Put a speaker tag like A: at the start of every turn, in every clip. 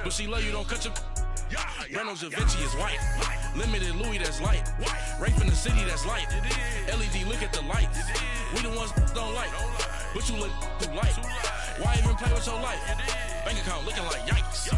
A: But she love you, don't cut your. Reynolds Da Vinci is white. Limited Louis, that's light. Rafe in the city, that's light. LED, look at the lights. We the ones don't like. But you look too light. Why even play with your life? Bank account looking like yikes.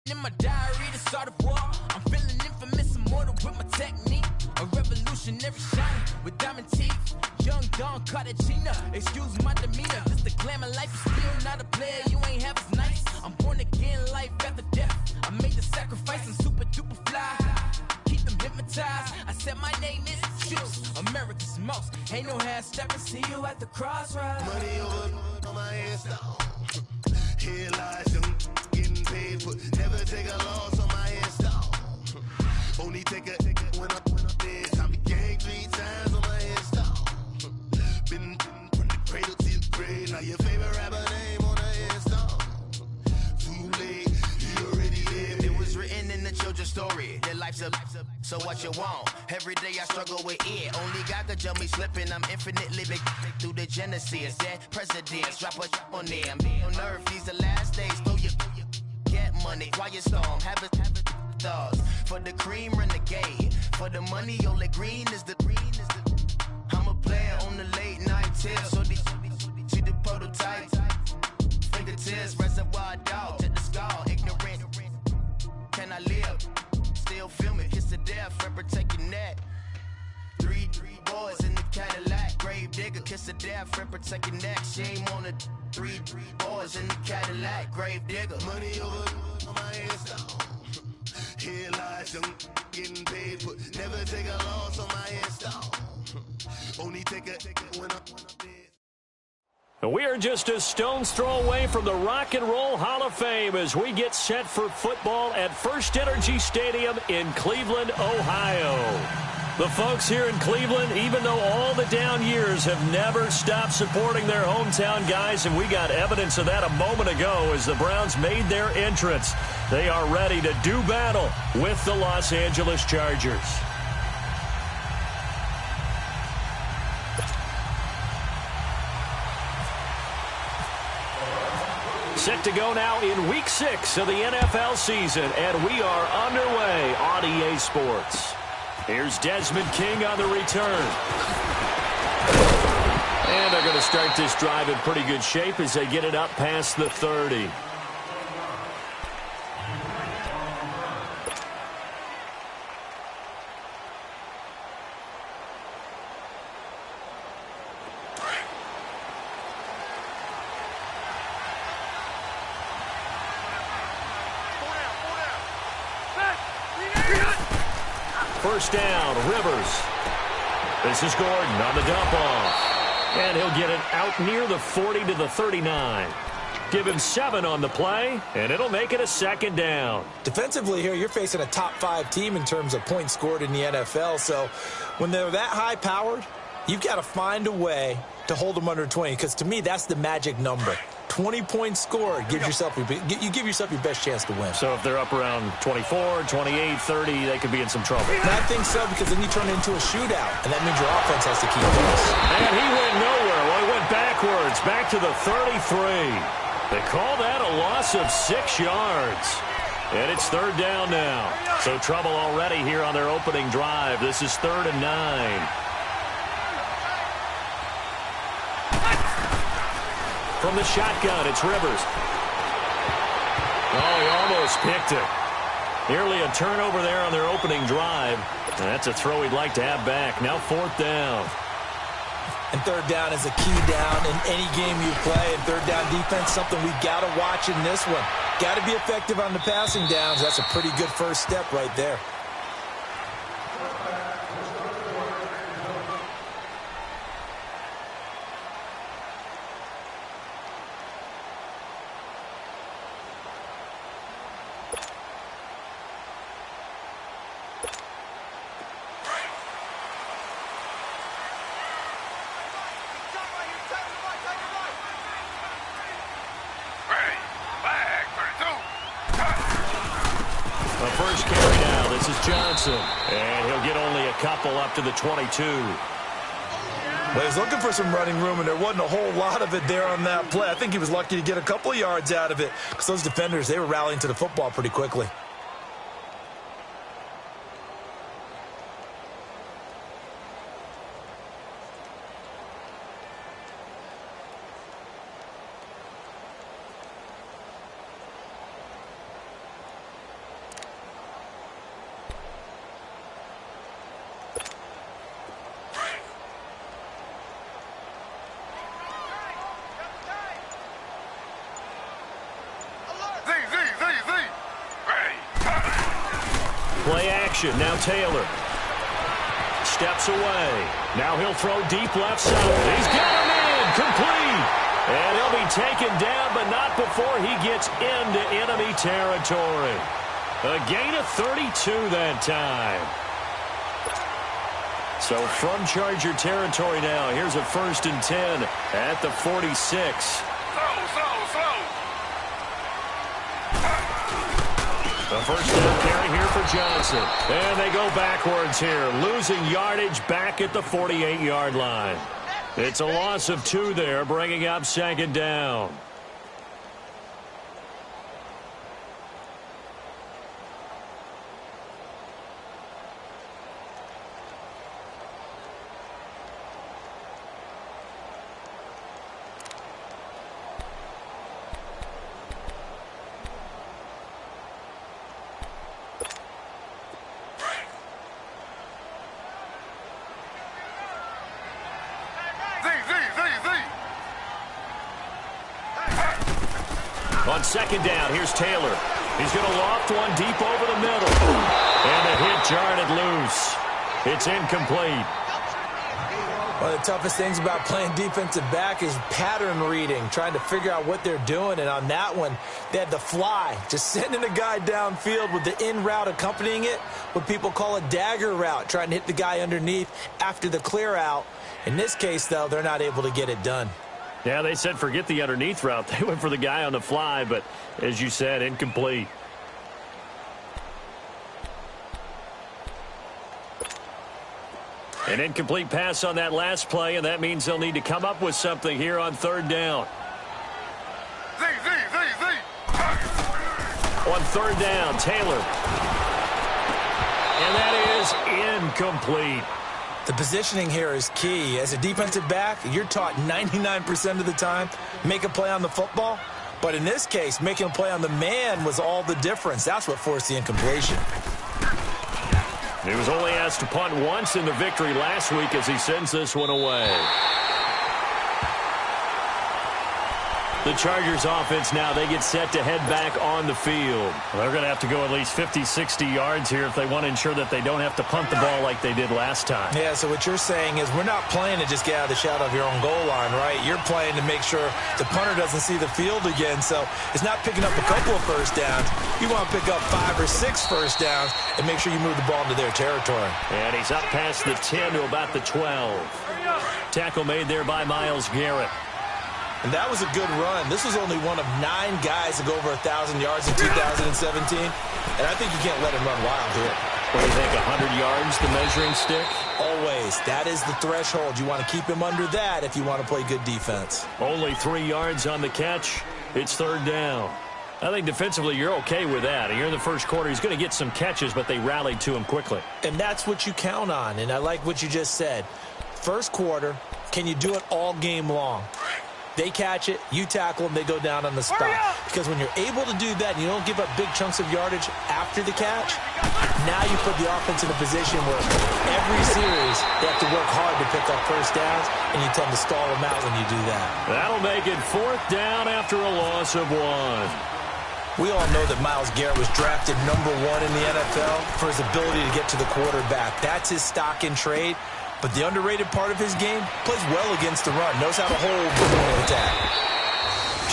B: In my diary to start a war, I'm feeling infamous, immortal with my technique. A revolutionary shine with diamond teeth. Young Don Cartagena, excuse my demeanor. Just the glamour life, is still not a player, you ain't half as nice. I'm born again, life after death. I made the sacrifice, I'm super duper fly. Keep them hypnotized, I said my name is Juice. America's most, ain't no half stepping, see you at the crossroads.
C: Money over on my headstone. Here lies young, getting paid for. Never take a loss on my headstone. Only take a when I'm dead. Time to gang 3 times on my headstone. Been from the cradle to the grave. Now your favorite rapper name on the headstone. Too late, you already lived.
D: It was written in the children's story. Their life's a so what you want. Every day I struggle with it. Only God could jump me slipping. I'm infinitely big through the genesis. Dead presidents, drop a on there. I'm on earth, these the last days. Throw you get money, quiet storm, have it thoughts. For the cream, renegade. For the money, only green is the I'm a player on the late night till. So these see the prototype. Fingertips, reservoir dog, to the skull, ignorant. Can I live? Still feel me, kiss the death, friend, protect your neck. Three boys in the Cadillac, grave digger, kiss the death, friend, protect your neck. Shame on the three boys in the Cadillac, grave digger.
C: Money over on my headstone. Here lies young, getting paid for. Never take a loss on my headstone. Only take a when I'm dead.
E: We are just a stone's throw away from the Rock and Roll Hall of Fame as we get set for football at First Energy Stadium in Cleveland, Ohio. The folks here in Cleveland, even though all the down years, have never stopped supporting their hometown guys, and we got evidence of that a moment ago as the Browns made their entrance. They are ready to do battle with the Los Angeles Chargers. Set to go now in Week 6 of the NFL season, and we are underway on EA Sports. Here's Desmond King on the return. And they're going to start this drive in pretty good shape as they get it up past the 30. First down, Rivers. This is Gordon on the dump off. And he'll get it out near the 40 to the 39. Give him 7 on the play, and it'll make it a second down.
F: Defensively here, you're facing a top 5 team in terms of points scored in the NFL. So when they're that high-powered, you've got to find a way to hold them under 20, because to me, that's the magic number. 20 points scored gives yourself you give yourself your best chance to win.
E: So if they're up around 24, 28, 30, they could be in some trouble.
F: And I think so, because then you turn it into a shootout, and that means your offense has to keep pace.
E: And he went nowhere. Well, he went backwards, back to the 33. They call that a loss of 6 yards. And it's 3rd down now. So trouble already here on their opening drive. This is 3rd and 9. From the shotgun, it's Rivers. Oh, he almost picked it. Nearly a turnover there on their opening drive. And that's a throw he'd like to have back. Now 4th down.
F: And 3rd down is a key down in any game you play. And 3rd down defense, something we've got to watch in this one. Got to be effective on the passing downs. That's a pretty good first step right there.
E: First carry now. This is Johnson. And he'll get only a couple up to the 22.
F: Well, he's looking for some running room, and there wasn't a whole lot of it there on that play. I think he was lucky to get a couple of yards out of it, because those defenders, they were rallying to the football pretty quickly.
E: Play action. Now Taylor steps away. Now he'll throw deep left side. He's got him in. Complete. And he'll be taken down, but not before he gets into enemy territory. A gain of 32 that time. So from Charger territory now, here's a 1st and 10 at the 46. The first down carry here for Johnson. And they go backwards here, losing yardage back at the 48-yard line. It's a loss of 2 there, bringing up 2nd down. On 2nd down, here's Taylor. He's going to loft one deep over the middle. And the hit jarred it loose. It's incomplete.
F: One of the toughest things about playing defensive back is pattern reading, trying to figure out what they're doing. And on that one, they had the fly, just sending a guy downfield with the in route accompanying it, what people call a dagger route, trying to hit the guy underneath after the clear out. In this case, though, they're not able to get it done.
E: Yeah, they said forget the underneath route. They went for the guy on the fly, but as you said, incomplete. An incomplete pass on that last play, and that means they'll need to come up with something here on 3rd down. On 3rd down, Taylor. And that is incomplete.
F: The positioning here is key. As a defensive back, you're taught 99% of the time, make a play on the football. But in this case, making a play on the man was all the difference. That's what forced the incompletion.
E: He was only asked to punt once in the victory last week as he sends this one away. The Chargers offense now, they get set to head back on the field.
G: Well, they're going to have to go at least 50, 60 yards here if they want to ensure that they don't have to punt the ball like they did last time.
F: Yeah, so what you're saying is we're not playing to just get out of the shadow of your own goal line, right? You're playing to make sure the punter doesn't see the field again. So it's not picking up a couple of first downs. You want to pick up 5 or 6 first downs and make sure you move the ball into their territory.
E: And he's up past the 10 to about the 12. Tackle made there by Myles Garrett.
F: And that was a good run. This was only one of 9 guys to go over 1,000 yards in 2017. And I think you can't let him run wild here.
E: What do you think, 100 yards, the measuring stick?
F: Always. That is the threshold. You want to keep him under that if you want to play good defense.
E: Only 3 yards on the catch. It's third down. I think defensively you're okay with that. Here in the first quarter, he's going to get some catches, but they rallied to him quickly.
F: And that's what you count on. And I like what you just said. First quarter, can you do it all game long? They catch it, you tackle them, they go down on the spot. Because when you're able to do that and you don't give up big chunks of yardage after the catch, now you put the offense in a position where every series they have to work hard to pick up first downs, and you tend to stall them out when you do that.
E: That'll make it fourth down after a loss of 1.
F: We all know that Myles Garrett was drafted #1 in the NFL for his ability to get to the quarterback. That's his stock in trade. But the underrated part of his game, plays well against the run, knows how to hold the point of attack.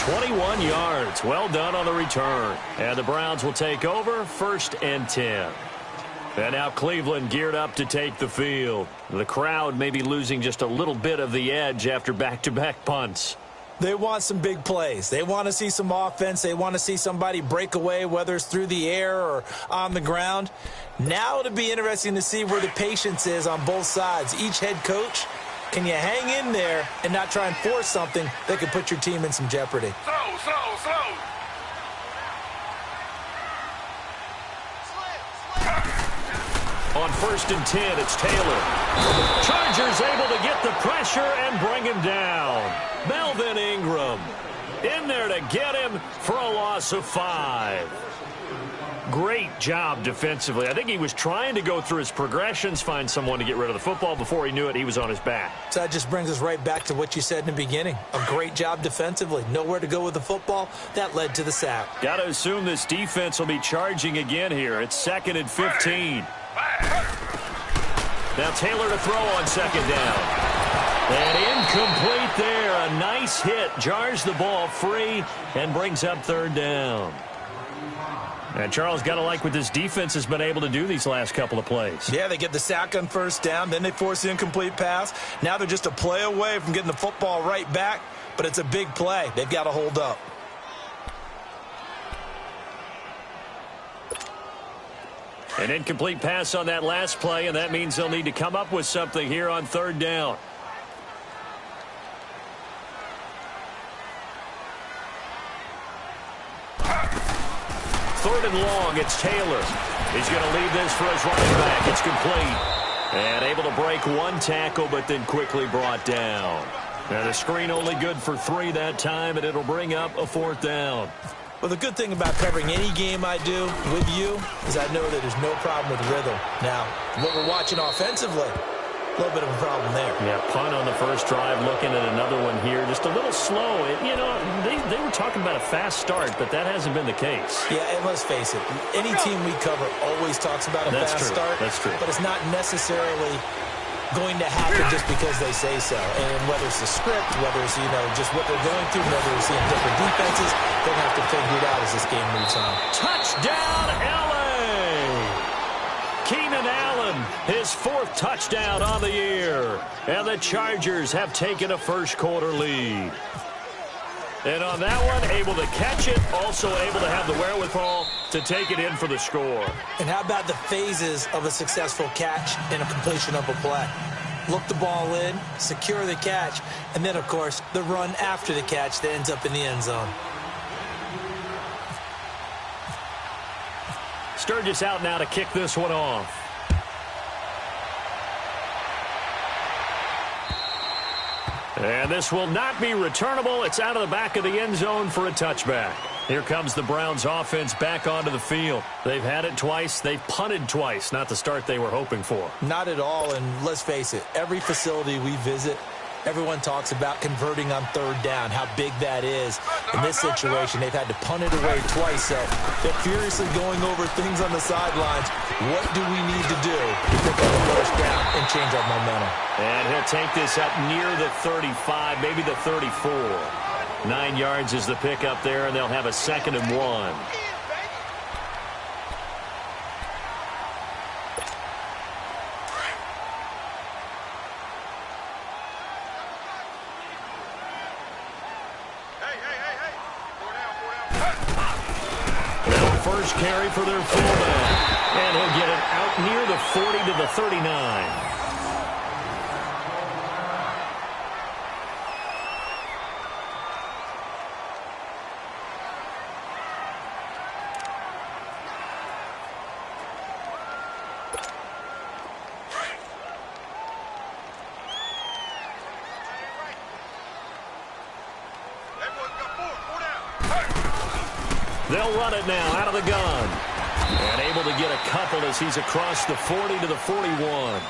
E: 21 yards. Well done on the return. And the Browns will take over, 1st and 10. And now Cleveland geared up to take the field. The crowd may be losing just a little bit of the edge after back-to-back punts.
F: They want some big plays. They want to see some offense. They want to see somebody break away, whether it's through the air or on the ground. Now it'll be interesting to see where the patience is on both sides. Each head coach, can you hang in there and not try and force something that could put your team in some jeopardy?
C: Slow.
E: On 1st and 10, it's Taylor. Chargers able to get the pressure and bring him down. Melvin Ingram in there to get him for a loss of 5. Great job defensively. I think he was trying to go through his progressions, find someone to get rid of the football. Before he knew it, he was on his back.
F: So that just brings us right back to what you said in the beginning. A great job defensively. Nowhere to go with the football. That led to the sack.
E: Got to assume this defense will be charging again here. It's 2nd and 15. Now Taylor to throw on 2nd down. And incomplete there. A nice hit. Jars the ball free and brings up 3rd down. And Charles, got to like what this defense has been able to do these last couple of plays.
F: Yeah, they get the sack on 1st down. Then they force the incomplete pass. Now they're just a play away from getting the football right back. But it's a big play. They've got to hold up.
E: An incomplete pass on that last play, and that means they'll need to come up with something here on 3rd down. Third and long, it's Taylor. He's going to leave this for his running back. It's complete. And able to break 1 tackle, but then quickly brought down. Now the screen only good for 3 that time, and it'll bring up a 4th down.
F: Well, the good thing about covering any game I do with you is I know that there's no problem with rhythm. Now, what we're watching offensively, a little bit of a problem there.
E: Yeah, punt on the first drive, looking at another one here. Just a little slow. You know, they were talking about a fast start, but that hasn't been the case.
F: Yeah, and let's face it, any team we cover always talks about a fast start.
E: That's true.
F: But it's not necessarily going to happen just because they say so. And whether it's the script, whether it's, just what they're going through, whether it's seeing different defenses, they're going to have to figure it out as this game moves on.
E: Touchdown, L.A. Keenan Allen, his 4th touchdown on the year. And the Chargers have taken a first-quarter lead. And on that one, able to catch it, also able to have the wherewithal to take it in for the score.
F: And how about the phases of a successful catch and a completion of a play? Look the ball in, secure the catch, and then, of course, the run after the catch that ends up in the end zone.
E: Sturgis out now to kick this one off. And this will not be returnable. It's out of the back of the end zone for a touchback. Here comes the Browns offense back onto the field. They've had it twice. They've punted twice. Not the start they were hoping for.
F: Not at all, and let's face it, every facility we visit, Everyone talks about converting on third down, how big that is. In this situation, they've had to punt it away twice, so they're furiously going over things on the sidelines. What do we need to do to pick up the first down and change our momentum?
E: And he'll take this up near the 35, maybe the 34. 9 yards is the pickup there, and they'll have a 2nd and 1. First carry for their fullback. And he'll get it out near the 40 to the 39. They'll run it now out of the gun. And able to get a couple as he's across the 40 to the 41.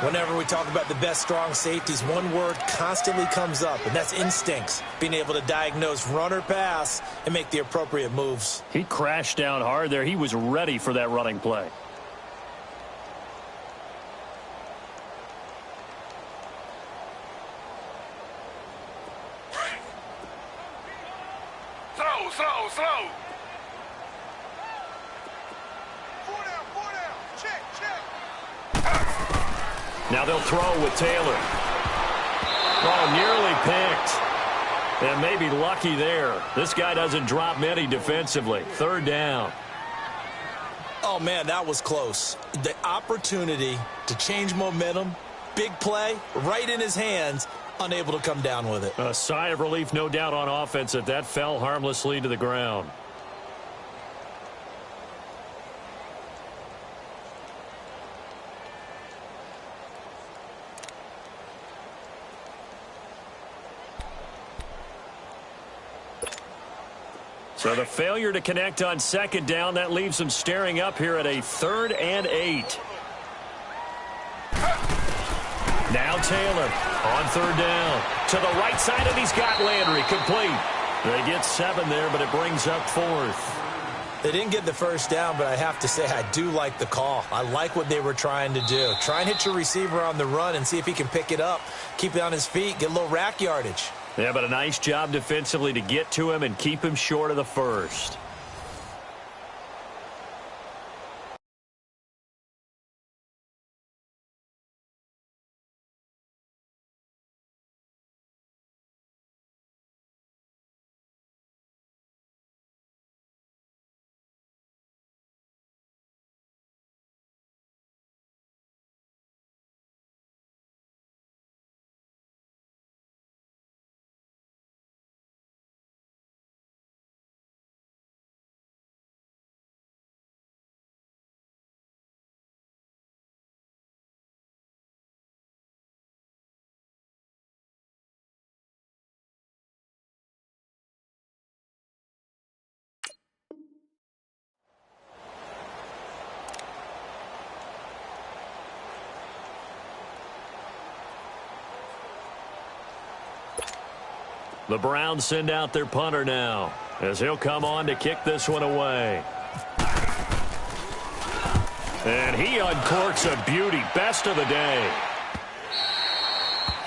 F: Whenever we talk about the best strong safeties, one word constantly comes up, and that's instincts. Being able to diagnose run or pass and make the appropriate moves.
E: He crashed down hard there. He was ready for that running play.
C: Slow.
E: Now they'll throw with Taylor. Oh, nearly picked. And maybe lucky there. This guy doesn't drop many defensively. 3rd down.
F: Oh, man, that was close. The opportunity to change momentum, big play, right in his hands, unable to come down with it.
E: A sigh of relief, no doubt, on offense that fell harmlessly to the ground. So the failure to connect on 2nd down, that leaves them staring up here at a 3rd and 8. Now Taylor on 3rd down. To the right side, and he's got Landry complete. They get 7 there, but it brings up 4th.
F: They didn't get the first down, but I have to say I do like the call. I like what they were trying to do. Try and hit your receiver on the run and see if he can pick it up, keep it on his feet, get a little rack yardage.
E: Yeah, but a nice job defensively to get to him and keep him short of the first. The Browns send out their punter now as he'll come on to kick this one away. And he uncorks a beauty. Best of the day.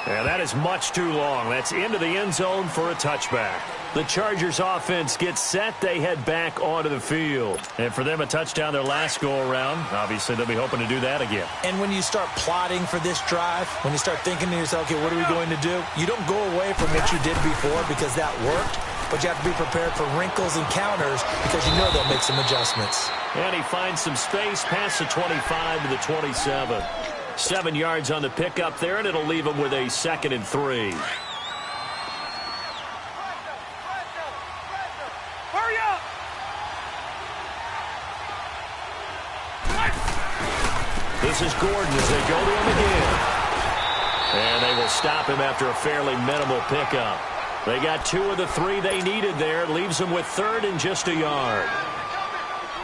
E: And that is much too long. That's into the end zone for a touchback. The Chargers offense gets set. They head back onto the field. And for them, a touchdown their last go-around. Obviously, they'll be hoping to do that again.
F: And when you start plotting for this drive, when you start thinking to yourself, okay, what are we going to do? You don't go away from what you did before because that worked, but you have to be prepared for wrinkles and counters because you know they'll make some adjustments.
E: And he finds some space past the 25 to the 27. 7 yards on the pickup there, and it'll leave him with a 2nd and 3. This is Gordon as they go to him again. And they will stop him after a fairly minimal pickup. They got 2 of the 3 they needed there. It leaves them with 3rd and just a yard.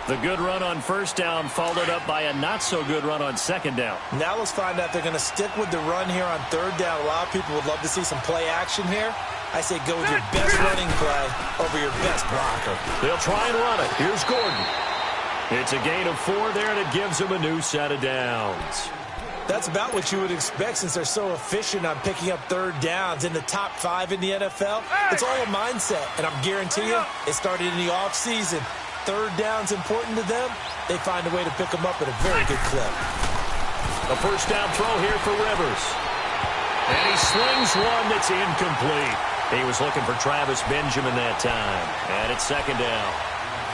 E: The good run on first down followed up by a not-so-good run on second down.
F: Now let's find out if they're going to stick with the run here on third down. A lot of people would love to see some play action here. I say go with your best running play over your best blocker.
E: They'll try and run it. Here's Gordon. It's a gain of 4 there, and it gives them a new set of downs.
F: That's about what you would expect since they're so efficient on picking up third downs in the top 5 in the NFL. It's all a mindset, and I'm guaranteeing you it started in the offseason. Third down's important to them. They find a way to pick them up at a very good clip.
E: A first down throw here for Rivers. And he slings one that's incomplete. He was looking for Travis Benjamin that time. And it's second down.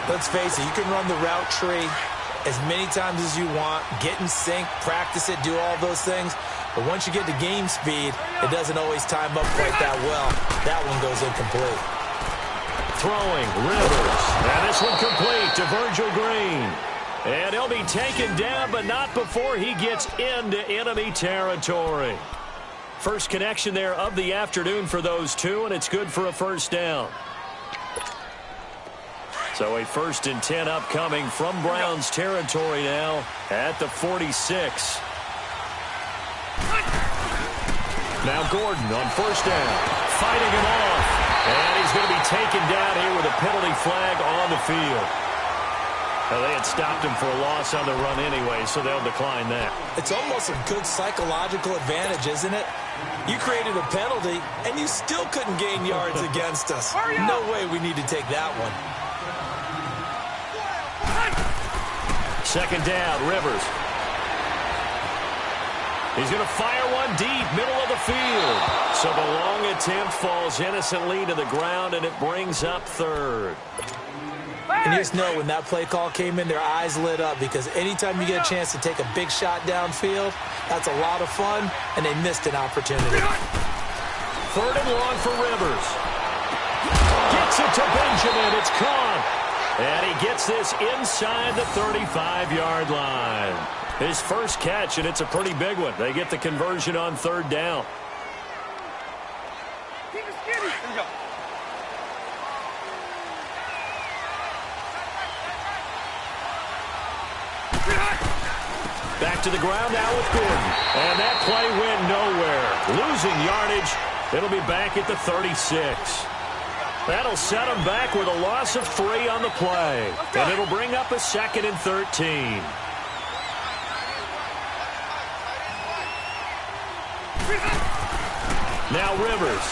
F: Let's face it, you can run the route tree as many times as you want, get in sync, practice it, do all those things. But once you get to game speed, it doesn't always time up quite that well. That one goes incomplete.
E: Throwing, Rivers. And this one complete to Virgil Green. And he'll be taken down, but not before he gets into enemy territory. First connection there of the afternoon for those two, and it's good for a first down. So a 1st and 10 upcoming from Browns territory now at the 46. Now Gordon on first down, fighting him off. And he's going to be taken down here with a penalty flag on the field. Well, they had stopped him for a loss on the run anyway, so they'll decline that.
F: It's almost a good psychological advantage, isn't it? You created a penalty, and you still couldn't gain yards against us. No way we need to take that one.
E: Second down, Rivers. He's going to fire one deep, middle of the field. So the long attempt falls innocently to the ground, and it brings up third.
F: And you just know when that play call came in, their eyes lit up because anytime you get a chance to take a big shot downfield, that's a lot of fun, and they missed an opportunity.
E: Third and long for Rivers. Gets it to Benjamin. It's caught. And he gets this inside the 35-yard line. His first catch, and it's a pretty big one. They get the conversion on third down. Back to the ground now with Gordon. And that play went nowhere. Losing yardage. It'll be back at the 36. That'll set them back with a loss of 3 on the play. And it'll bring up a 2nd and 13. Now Rivers.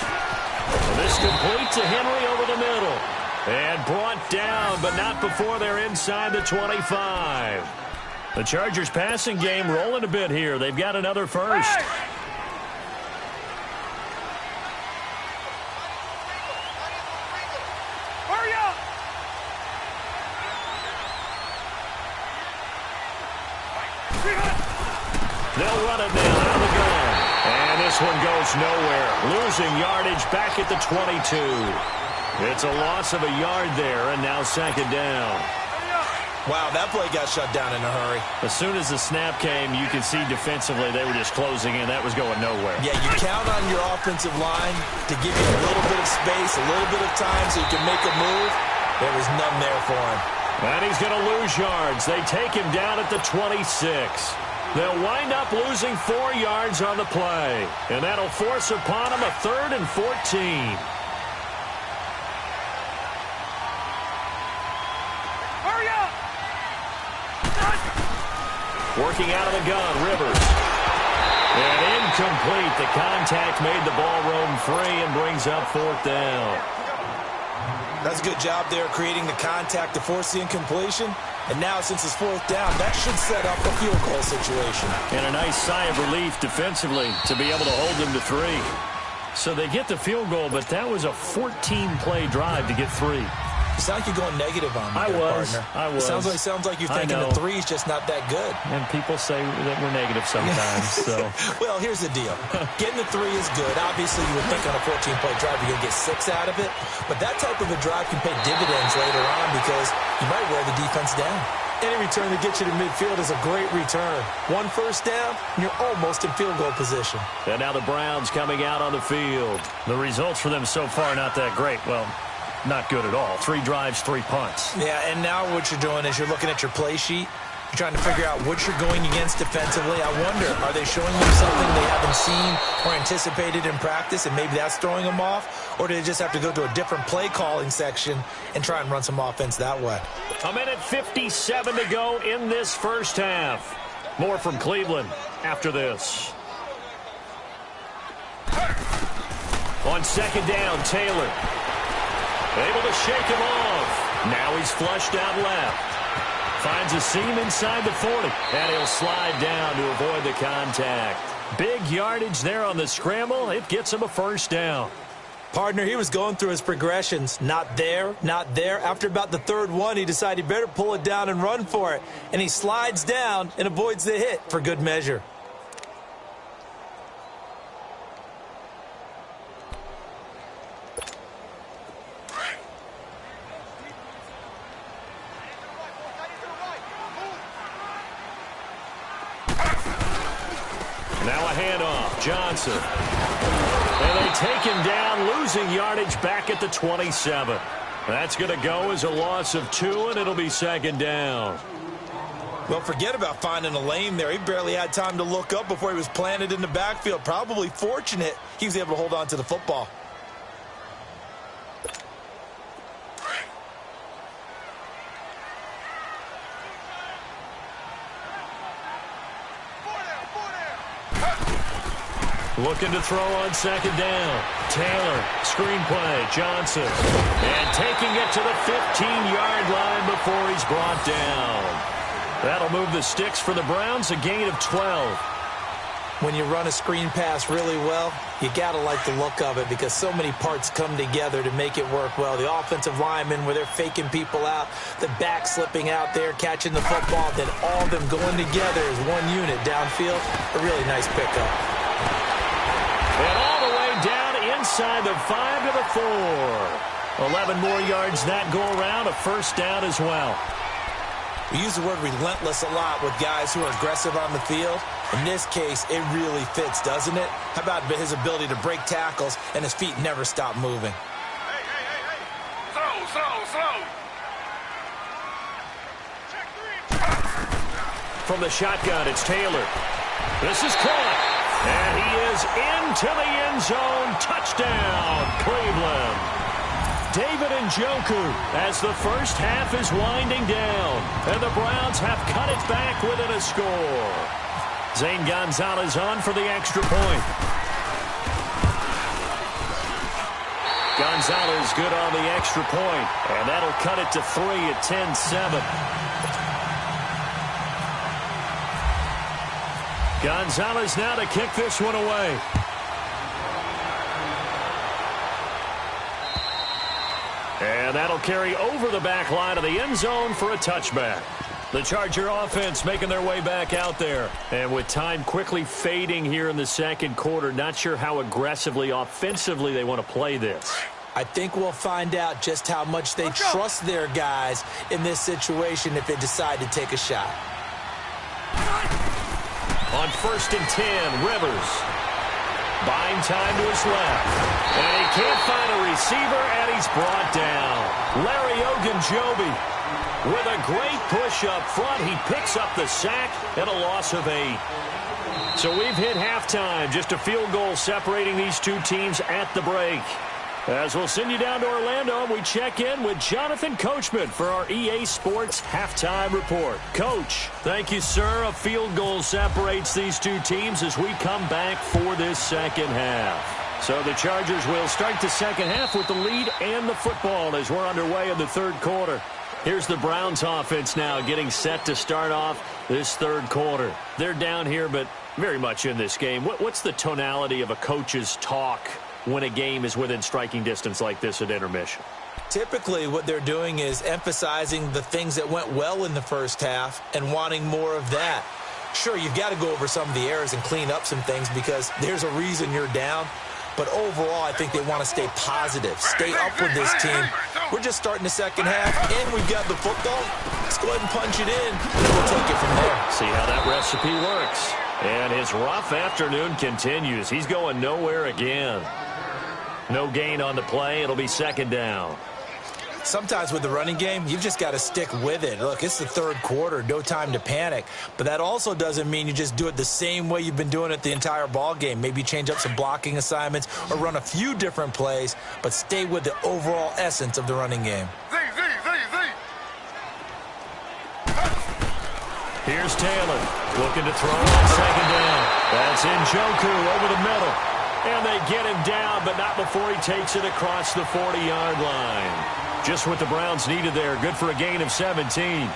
E: This complete to Henry over the middle. And brought down, but not before they're inside the 25. The Chargers passing game rolling a bit here. They've got another first.
B: Hurry up!
E: They'll run it now out of the gun. And this one goes nowhere. Losing yardage back at the 22. It's a loss of a yard there, and now second down.
F: Wow, that play got shut down in a hurry.
E: As soon as the snap came, you could see defensively they were just closing in. That was going nowhere.
F: Yeah, you count on your offensive line to give you a little bit of space, a little bit of time so you can make a move. There was none there for him.
E: And he's going to lose yards. They take him down at the 26. They'll wind up losing 4 yards on the play. And that'll force upon them a 3rd and 14.
B: Hurry up!
E: Working out of the gun, Rivers. And incomplete. The contact made the ball roam free and brings up 4th down.
F: That's a good job there creating the contact to force the incompletion. And now, since it's 4th down, that should set up a field goal situation.
E: And a nice sigh of relief defensively to be able to hold them to 3. So they get the field goal, but that was a 14-play drive to get 3.
F: You sound like you're going negative on me,
E: I was.
F: It sounds like you're thinking the 3 is just not that good.
E: And people say that we're negative sometimes. So,
F: well, here's the deal. Getting the 3 is good. Obviously, you would think on a 14-play drive you're going to get 6 out of it. But that type of a drive can pay dividends later on because you might wear the defense down. Any return that gets you to midfield is a great return. 1 first down, and you're almost in field goal position.
E: And now the Browns coming out on the field. The results for them so far not that great. Well,
G: not good at all. 3 drives, 3 punts.
F: Yeah, and now what you're doing is you're looking at your play sheet. You're trying to figure out what you're going against defensively. I wonder, are they showing them something they haven't seen or anticipated in practice, and maybe that's throwing them off? Or do they just have to go to a different play calling section and try and run some offense that way?
E: 1:57 to go in this first half. More from Cleveland after this. On second down, Taylor. Able to shake him off. Now he's flushed out left. Finds a seam inside the 40. And he'll slide down to avoid the contact. Big yardage there on the scramble. It gets him a first down.
F: Partner, he was going through his progressions. Not there, not there. After about the third one, he decided he better pull it down and run for it. And he slides down and avoids the hit for good measure.
E: Now a handoff. Johnson. And they take him down, losing yardage back at the 27. That's going to go as a loss of 2, and it'll be second down.
F: Well, forget about finding a lane there. He barely had time to look up before he was planted in the backfield. Probably fortunate he was able to hold on to the football.
E: Looking to throw on second down. Taylor, screen play, Johnson. And taking it to the 15-yard line before he's brought down. That'll move the sticks for the Browns, a gain of 12.
F: When you run a screen pass really well, you got to like the look of it because so many parts come together to make it work well. The offensive linemen, where they're faking people out, the back slipping out there, catching the football, then all of them going together as one unit downfield. A really nice pickup.
E: And all the way down inside the 5 to the 4. 11 more yards that go around, a first down as well.
F: We use the word relentless a lot with guys who are aggressive on the field. In this case, it really fits, doesn't it? How about his ability to break tackles and his feet never stop moving?
C: Hey. Slow.
E: From the shotgun, it's Taylor. This is caught. And he is into the end zone. Touchdown, Cleveland. David Njoku as the first half is winding down. And the Browns have cut it back within a score. Zane Gonzalez on for the extra point. Gonzalez good on the extra point. And that'll cut it to 3 at 10-7. Gonzalez now to kick this one away. And that'll carry over the back line of the end zone for a touchback. The Charger offense making their way back out there. And with time quickly fading here in the second quarter, not sure how aggressively, offensively they want to play this.
F: I think we'll find out just how much they trust their guys in this situation if they decide to take a shot.
E: On 1st and 10, Rivers. Buying time to his left. And he can't find a receiver, and he's brought down. Larry Ogunjobi with a great push up front. He picks up the sack and a loss of 8. So we've hit halftime. Just a field goal separating these two teams at the break. As we'll send you down to Orlando, we check in with Jonathan Coachman for our EA Sports Halftime Report. Coach, thank you, sir. A field goal separates these two teams as we come back for this second half. So the Chargers will start the second half with the lead and the football as we're underway in the third quarter. Here's the Browns offense now getting set to start off this third quarter. They're down here, but very much in this game. What's the tonality of a coach's talk when a game is within striking distance like this at intermission?
F: Typically, what they're doing is emphasizing the things that went well in the first half and wanting more of that. Sure, you've got to go over some of the errors and clean up some things because there's a reason you're down. But overall, I think they want to stay positive, stay up with this team. We're just starting the second half, and we've got the football. Let's go ahead and punch it in, and we'll take it from there.
E: See how that recipe works. And his rough afternoon continues. He's going nowhere again. No gain on the play. It'll be second down.
F: Sometimes with the running game, you've just got to stick with it. Look, it's the third quarter, no time to panic. But that also doesn't mean you just do it the same way you've been doing it the entire ball game. Maybe change up some blocking assignments or run a few different plays, but stay with the overall essence of the running game.
G: Here's Taylor looking to throw on second down. That's Njoku over the middle. And they get him down, but not before he takes it across the 40-yard line. Just what the Browns needed there. Good for a gain of 17.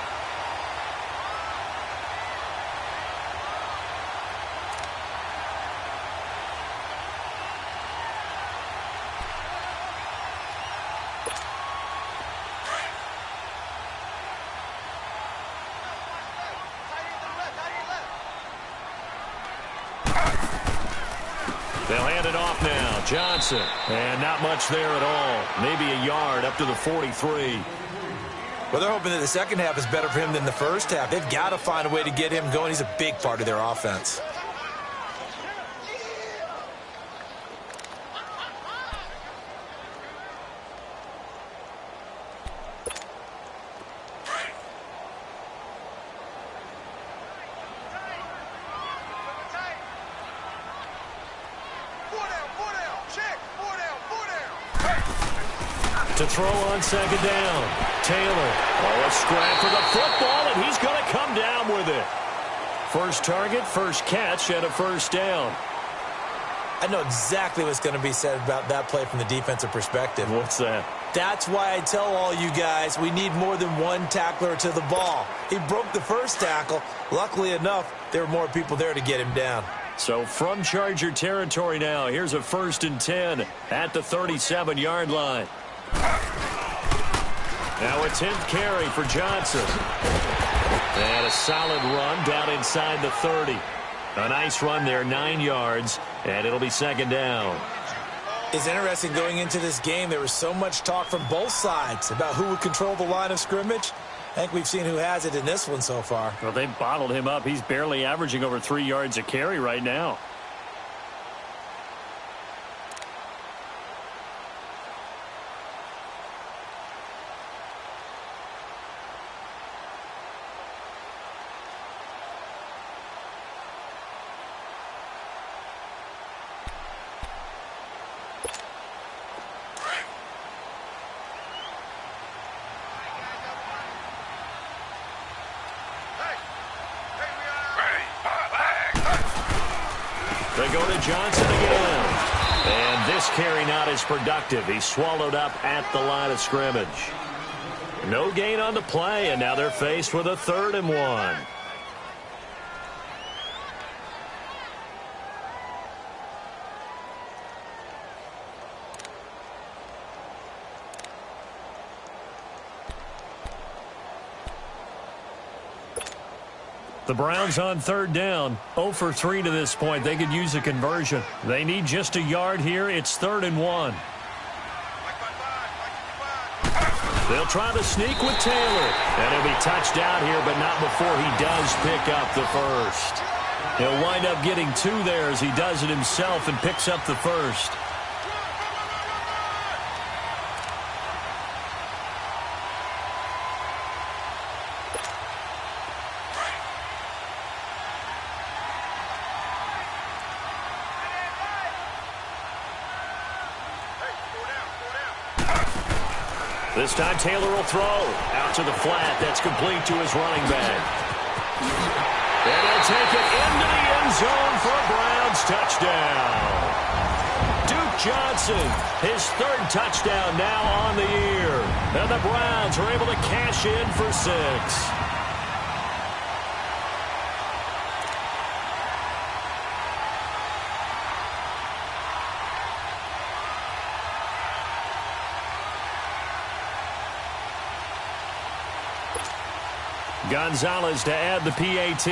G: They'll hand it off now. Johnson. And not much there at all. Maybe a yard up to the 43.
F: Well, they're hoping that the second half is better for him than the first half. They've got to find a way to get him going. He's a big part of their offense.
G: To throw on second down. Taylor. Oh, a scrap for the football, and he's going to come down with it. First target, first catch, and a first down.
F: I know exactly what's going to be said about that play from the defensive perspective.
G: What's that?
F: That's why I tell all you guys we need more than one tackler to the ball. He broke the first tackle. Luckily enough, there were more people there to get him down.
G: So from Charger territory now, here's a 1st and 10 at the 37-yard line. Now a 10th carry for Johnson. And a solid run down inside the 30. A nice run there, 9 yards, and it'll be second down.
F: It's interesting going into this game. There was so much talk from both sides about who would control the line of scrimmage. I think we've seen who has it in this one so far.
G: Well, they've bottled him up. He's barely averaging over 3 yards a carry right now. They go to Johnson again. And this carry not as productive. He's swallowed up at the line of scrimmage. No gain on the play, and now they're faced with a 3rd and 1. The Browns on 3rd down, 0 for 3 to this point. They could use a conversion. They need just a yard here. It's 3rd and 1. They'll try to sneak with Taylor. And he'll be touched out here, but not before he does pick up the first. He'll wind up getting 2 there as he does it himself and picks up the first. This time Taylor will throw out to the flat. That's complete to his running back. And he'll take it into the end zone for a Browns touchdown. Duke Johnson, his 3rd touchdown now on the year. And the Browns are able to cash in for 6. Gonzalez to add the PAT.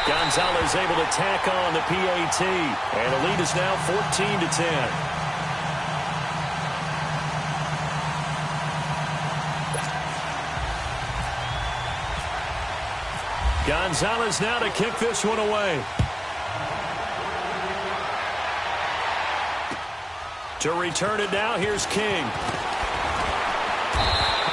G: Gonzalez able to tack on the PAT. And the lead is now 14-10. Gonzalez now to kick this one away.
E: To return it now, here's King.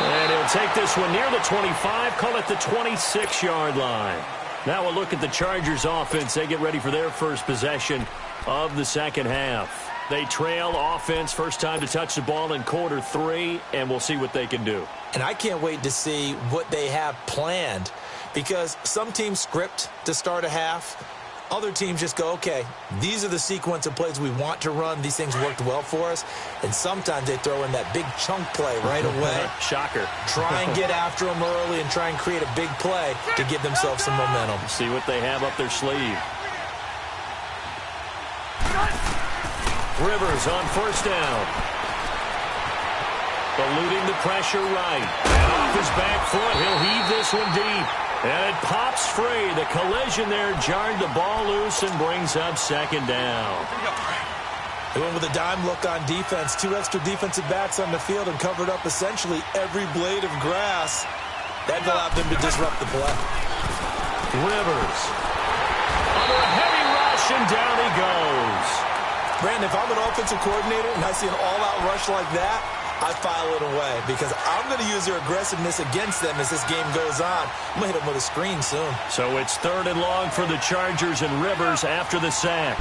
E: And he'll take this one near the 25, call it the 26-yard line. Now we'll look at the Chargers offense. They get ready for their first possession of the second half. They trail offense, first time to touch the ball in quarter 3, and we'll see what they can do.
F: And I can't wait to see what they have planned, because some teams script to start a half. Other teams just go, okay, these are the sequence of plays we want to run. These things worked well for us. And sometimes they throw in that big chunk play right away.
E: Shocker.
F: Try and get after them early and try and create a big play to give themselves some momentum.
E: See what they have up their sleeve. Rivers on first down. Eluding the pressure right. And off his back foot, he'll heave this one deep. And it pops free. The collision there jarred the ball loose and brings up second down.
F: They went with a dime look on defense. 2 extra defensive backs on the field and covered up essentially every blade of grass. That allowed them to disrupt the play.
E: Rivers. Under a heavy rush, and down he goes.
F: Brandon, if I'm an offensive coordinator and I see an all-out rush like that, I file it away because I'm going to use their aggressiveness against them as this game goes on. I'm going to hit them with a screen soon.
E: So it's 3rd and long for the Chargers, and Rivers after the sack.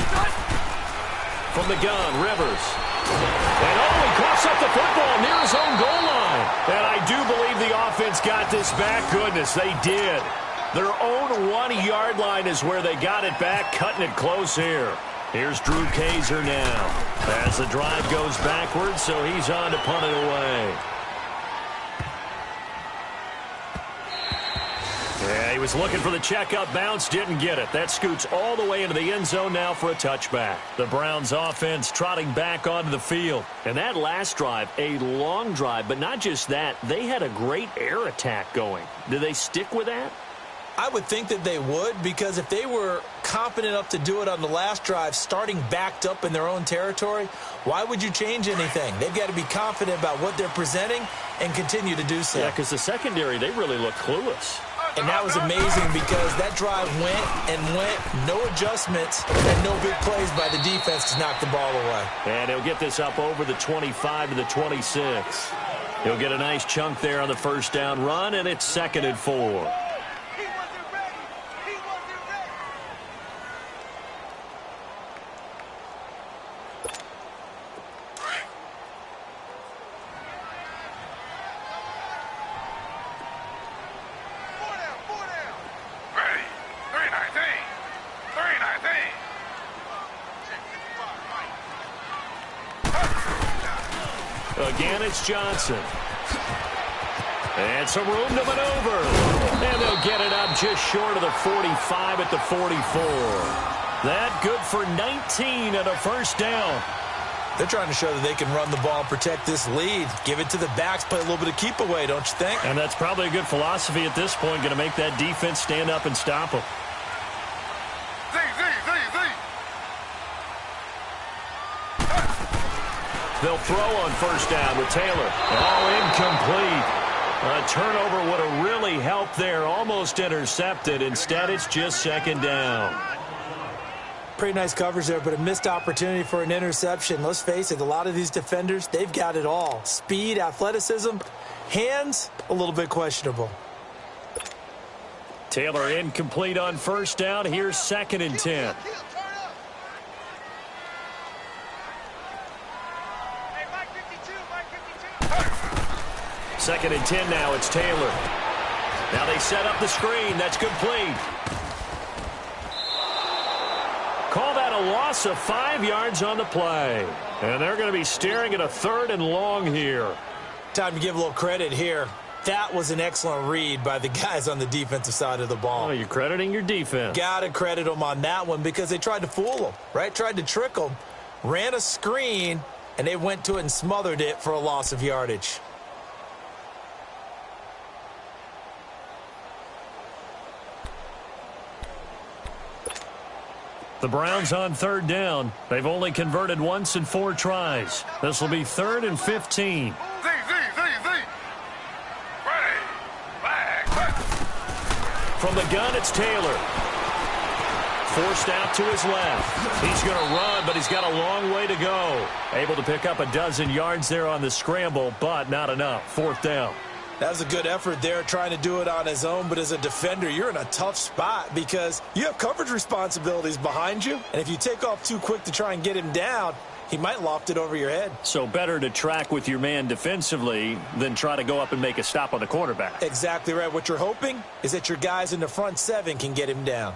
E: From the gun, Rivers. And he coughs up the football near his own goal line. And I do believe the offense got this back. Goodness, they did. Their own 1-yard line is where they got it back, cutting it close here. Here's Drew Kaiser now as the drive goes backwards, so he's on to punt it away. Yeah, he was looking for the checkup bounce, didn't get it. That scoots all the way into the end zone now for a touchback. The Browns offense trotting back onto the field. And that last drive, a long drive, but not just that, they had a great air attack going. Do they stick with that?
F: I would think that they would, because if they were confident enough to do it on the last drive, starting backed up in their own territory, why would you change anything? They've got to be confident about what they're presenting and continue to do so.
E: Yeah, because the secondary, they really looked clueless.
F: And that was amazing because that drive went and went, no adjustments, and no big plays by the defense to knock the ball away.
E: And he'll get this up over the 25 to the 26. He'll get a nice chunk there on the first down run, and it's 2nd and 4. Again, it's Johnson. And some room to maneuver. And they'll get it up just short of the 45 at the 44. That good for 19 and a first down.
F: They're trying to show that they can run the ball and protect this lead. Give it to the backs, play a little bit of keep away, don't you think?
E: And that's probably a good philosophy at this point, going to make that defense stand up and stop them. They'll throw on first down with Taylor. Oh, incomplete. A turnover would have really helped there. Almost intercepted. Instead, it's just second down.
F: Pretty nice coverage there, but a missed opportunity for an interception. Let's face it, a lot of these defenders, they've got it all. Speed, athleticism, hands, a little bit questionable.
E: Taylor incomplete on first down. Here's 2nd and 10. Second and 10 now. It's Taylor. Now they set up the screen. That's complete. Call that a loss of 5 yards on the play. And they're going to be staring at a 3rd and long here.
F: Time to give a little credit here. That was an excellent read by the guys on the defensive side of the ball.
E: Oh, you're crediting your defense.
F: Got to credit them on that one because they tried to fool them, right? Tried to trick them. Ran a screen, and they went to it and smothered it for a loss of yardage.
E: The Browns on 3rd down. They've only converted once in 4 tries. This will be 3rd and 15. From the gun, it's Taylor. forced out to his left. He's going to run, but he's got a long way to go. Able to pick up a dozen yards there on the scramble, but not enough. 4th down.
F: That was a good effort there, trying to do it on his own. But as a defender, you're in a tough spot because you have coverage responsibilities behind you. And if you take off too quick to try and get him down, he might loft it over your head.
E: So better to track with your man defensively than try to go up and make a stop on the quarterback.
F: Exactly right. What you're hoping is that your guys in the front 7 can get him down.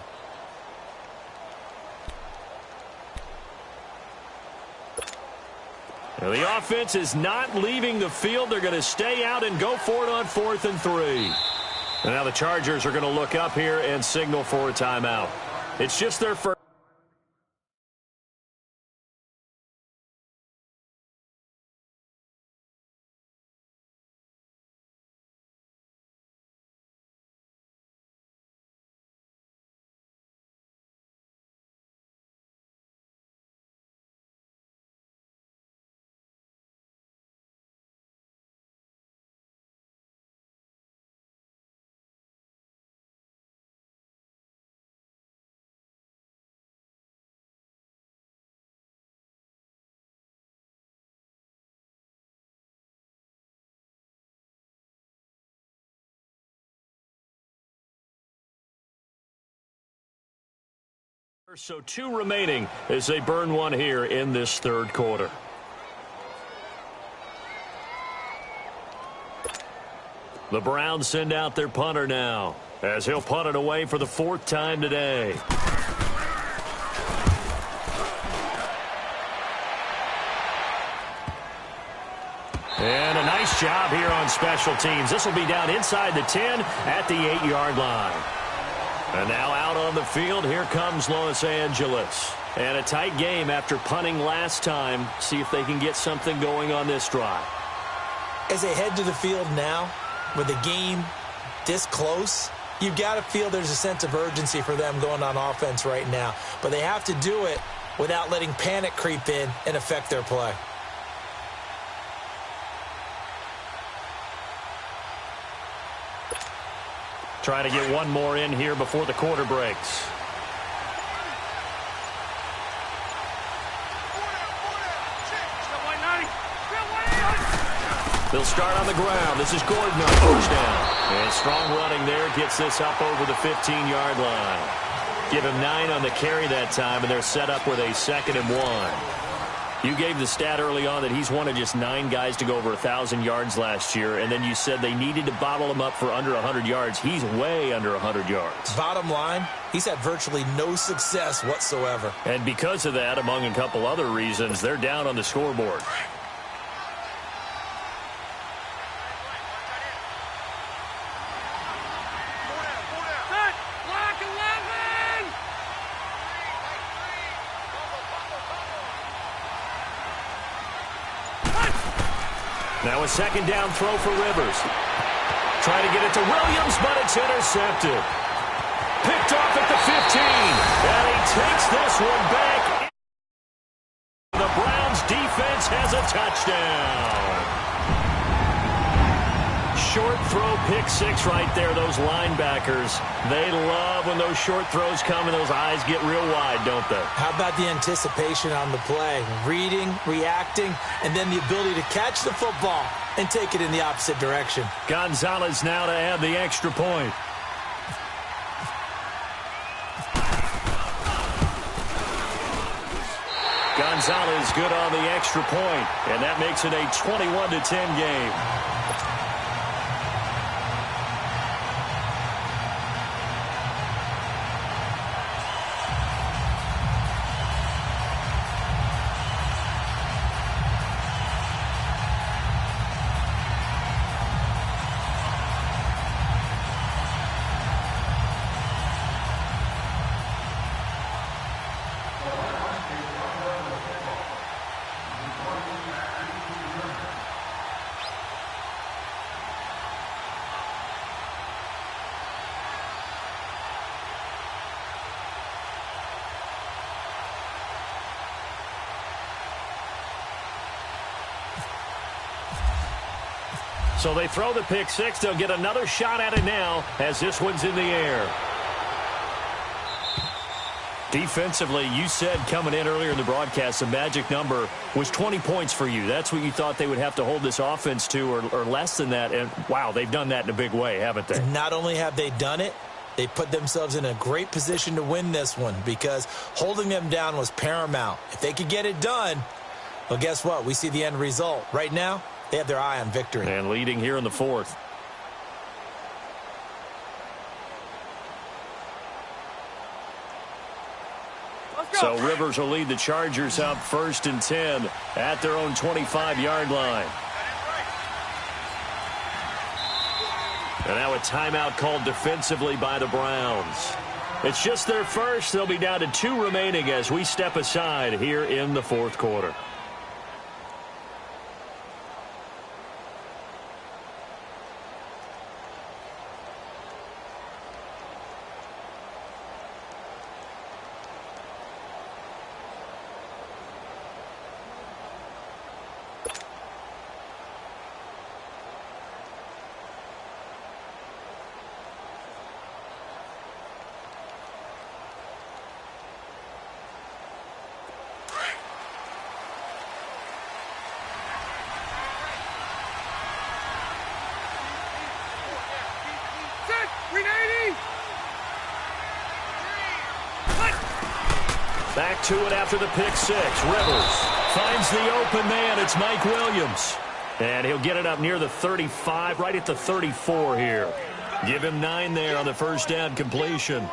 E: Now, the offense is not leaving the field. They're going to stay out and go for it on 4th and 3. And now the Chargers are going to look up here and signal for a timeout. It's just their first. So 2 remaining as they burn one here in this 3rd quarter. The Browns send out their punter now as he'll punt it away for the 4th time today. And a nice job here on special teams. This will be down inside the 10 at the 8-yard line. And now out on the field, here comes Los Angeles. And a tight game after punting last time. See if they can get something going on this drive.
F: As they head to the field now, with the game this close, you've got to feel there's a sense of urgency for them going on offense right now. But they have to do it without letting panic creep in and affect their play.
E: Try to get one more in here before the quarter breaks. They'll start on the ground. This is Gordon on first down. And strong running there gets this up over the 15-yard line. Give him 9 on the carry that time, and they're set up with a 2nd and 1. You gave the stat early on that he's one of just 9 guys to go over 1,000 yards last year, and then you said they needed to bottle him up for under 100 yards. He's way under 100 yards.
F: Bottom line, he's had virtually no success whatsoever.
E: And because of that, among a couple other reasons, they're down on the scoreboard. Now a 2nd down throw for Rivers. Trying to get it to Williams, but it's intercepted. Picked off at the 15. And he takes this one back. The Browns defense has a touchdown. Short throw, pick 6 right there. Those linebackers, they love when those short throws come and those eyes get real wide, don't they?
F: How about the anticipation on the play? Reading, reacting, and then the ability to catch the football and take it in the opposite direction.
E: Gonzalez now to add the extra point. Gonzalez good on the extra point, and that makes it a 21-10 game. So they throw the pick 6. They'll get another shot at it now as this one's in the air. Defensively, you said coming in earlier in the broadcast, the magic number was 20 points for you. That's what you thought they would have to hold this offense to, or less than that. And, wow, they've done that in a big way, haven't they?
F: Not only have they done it, they put themselves in a great position to win this one because holding them down was paramount. If they could get it done, well, guess what? We see the end result. Right now, they have their eye on victory.
E: And leading here in the fourth. So Rivers will lead the Chargers out 1st and 10 at their own 25-yard line. And now a timeout called defensively by the Browns. It's just their first. They'll be down to 2 remaining as we step aside here in the fourth quarter. Back to it after the pick six. Rivers finds the open man. It's Mike Williams. And he'll get it up near the 35, right at the 34 here. Give him 9 there on the first down completion.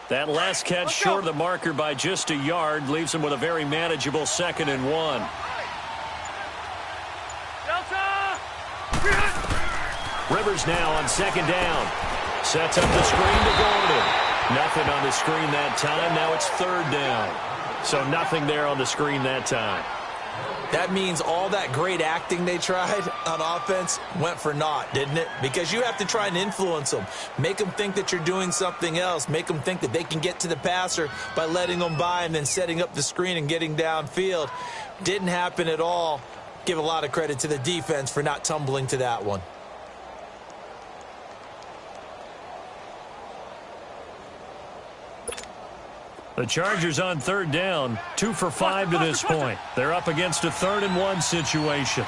E: That last catch short of the marker by just a yard leaves him with a very manageable 2nd and 1. Rivers now on 2nd down. Sets up the screen to Gordon. Nothing on the screen that time. Now it's 3rd down. So nothing there on the screen that time.
F: That means all that great acting they tried on offense went for naught, didn't it? Because you have to try and influence them. Make them think that you're doing something else. Make them think that they can get to the passer by letting them by and then setting up the screen and getting downfield. Didn't happen at all. Give a lot of credit to the defense for not tumbling to that one.
E: The Chargers on 3rd down, 2 for 5 to this point. They're up against a 3rd and 1 situation.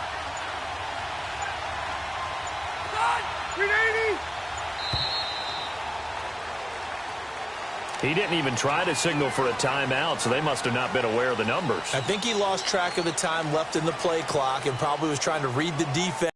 E: He didn't even try to signal for a timeout, so they must have not been aware of the numbers.
F: I think he lost track of the time left in the play clock and probably was trying to read the defense.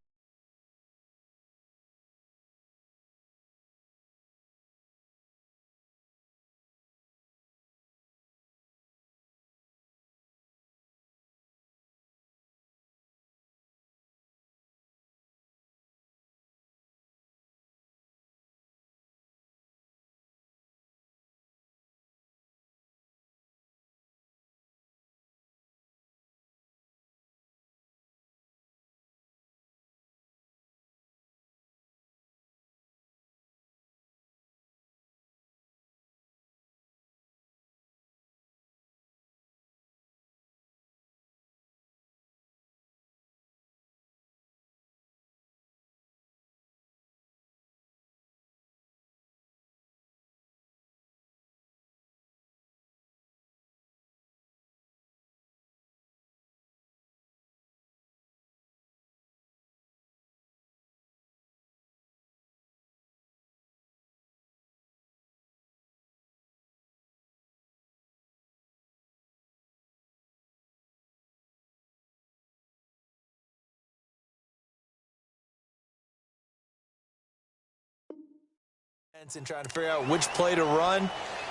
F: And trying to figure out which play to run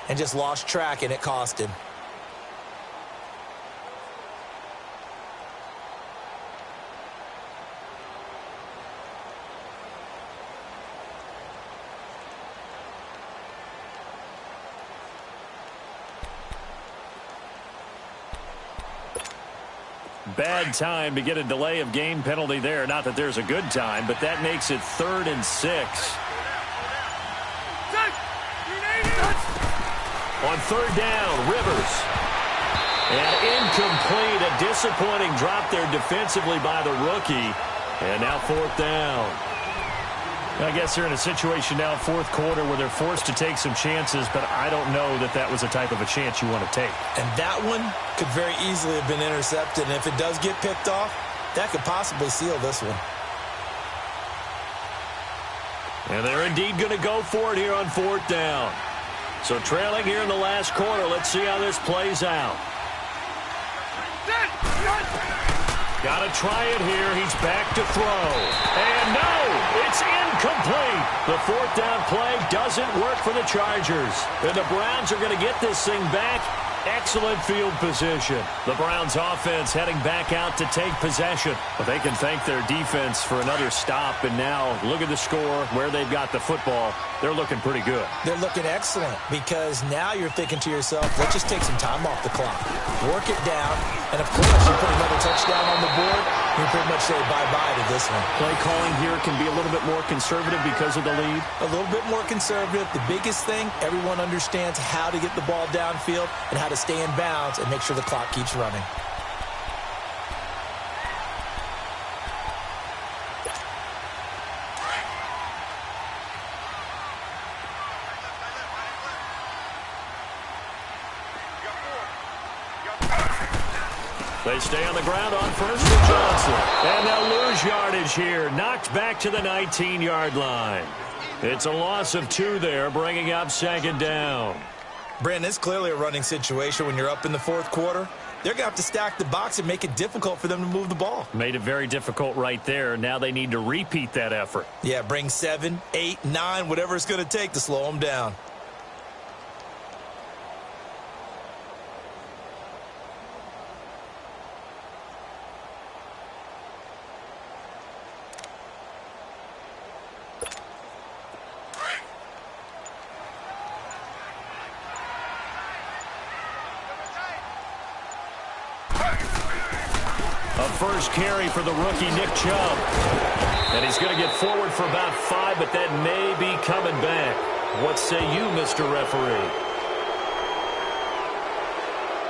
F: and just lost track, and it cost him.
E: Bad time to get a delay of game penalty there. Not that there's a good time, but that makes it 3rd and 6. On 3rd down, Rivers. And incomplete. A disappointing drop there defensively by the rookie. And now 4th down. I guess they're in a situation now, 4th quarter, where they're forced to take some chances, but I don't know that that was the type of a chance you want to take.
F: And that one could very easily have been intercepted. And if it does get picked off, that could possibly seal this one.
E: And they're indeed going to go for it here on 4th down. So trailing here in the last quarter. Let's see how this plays out. Got to try it here. He's back to throw. And no, it's incomplete. The 4th down play doesn't work for the Chargers. And the Browns are going to get this thing back. Excellent field position. The Browns offense heading back out to take possession. But they can thank their defense for another stop. And now look at the score, where they've got the football. They're looking pretty good.
F: They're looking excellent because now you're thinking to yourself, let's just take some time off the clock. Work it down. And, of course, you put another touchdown on the board, you pretty much say bye-bye to this one.
E: Play calling here can be a little bit more conservative because of the lead.
F: A little bit more conservative. The biggest thing, everyone understands how to get the ball downfield and how to stay in bounds and make sure the clock keeps running.
E: They stay on the ground on first with Johnson. And they'll lose yardage here. Knocked back to the 19-yard line. It's a loss of 2 there, bringing up 2nd down.
F: Brandon, it's clearly a running situation when you're up in the 4th quarter. They're going to have to stack the box and make it difficult for them to move the ball.
E: Made it very difficult right there. Now they need to repeat that effort.
F: Yeah, bring 7, 8, 9, whatever it's going to take to slow them down.
E: First carry for the rookie, Nick Chubb. And he's going to get forward for about 5, but that may be coming back. What say you, Mr. Referee?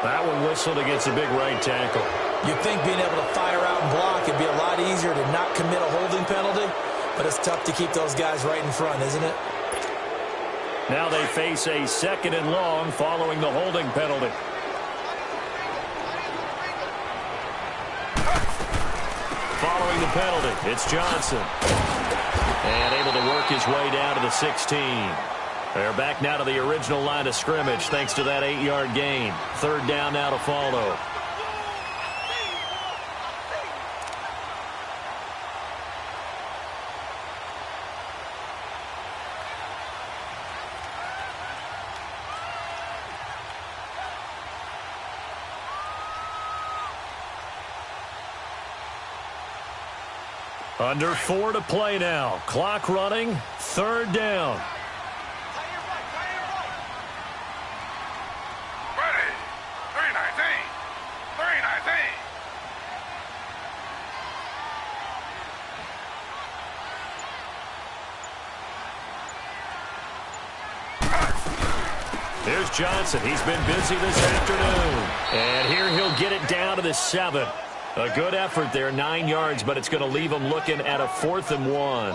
E: That one whistled against a big right tackle.
F: You'd think being able to fire out and block would be a lot easier to not commit a holding penalty, but it's tough to keep those guys right in front, isn't it?
E: Now they face a 2nd and long following the holding penalty. Following the penalty, it's Johnson. And able to work his way down to the 16. They're back now to the original line of scrimmage thanks to that 8-yard gain. 3rd down now to follow. Under 4 to play now. Clock running. 3rd down.
H: Ready. 319. 319.
E: Here's Johnson. He's been busy this afternoon. And here he'll get it down to the 7. A good effort there, 9 yards, but it's going to leave him looking at a 4th and 1.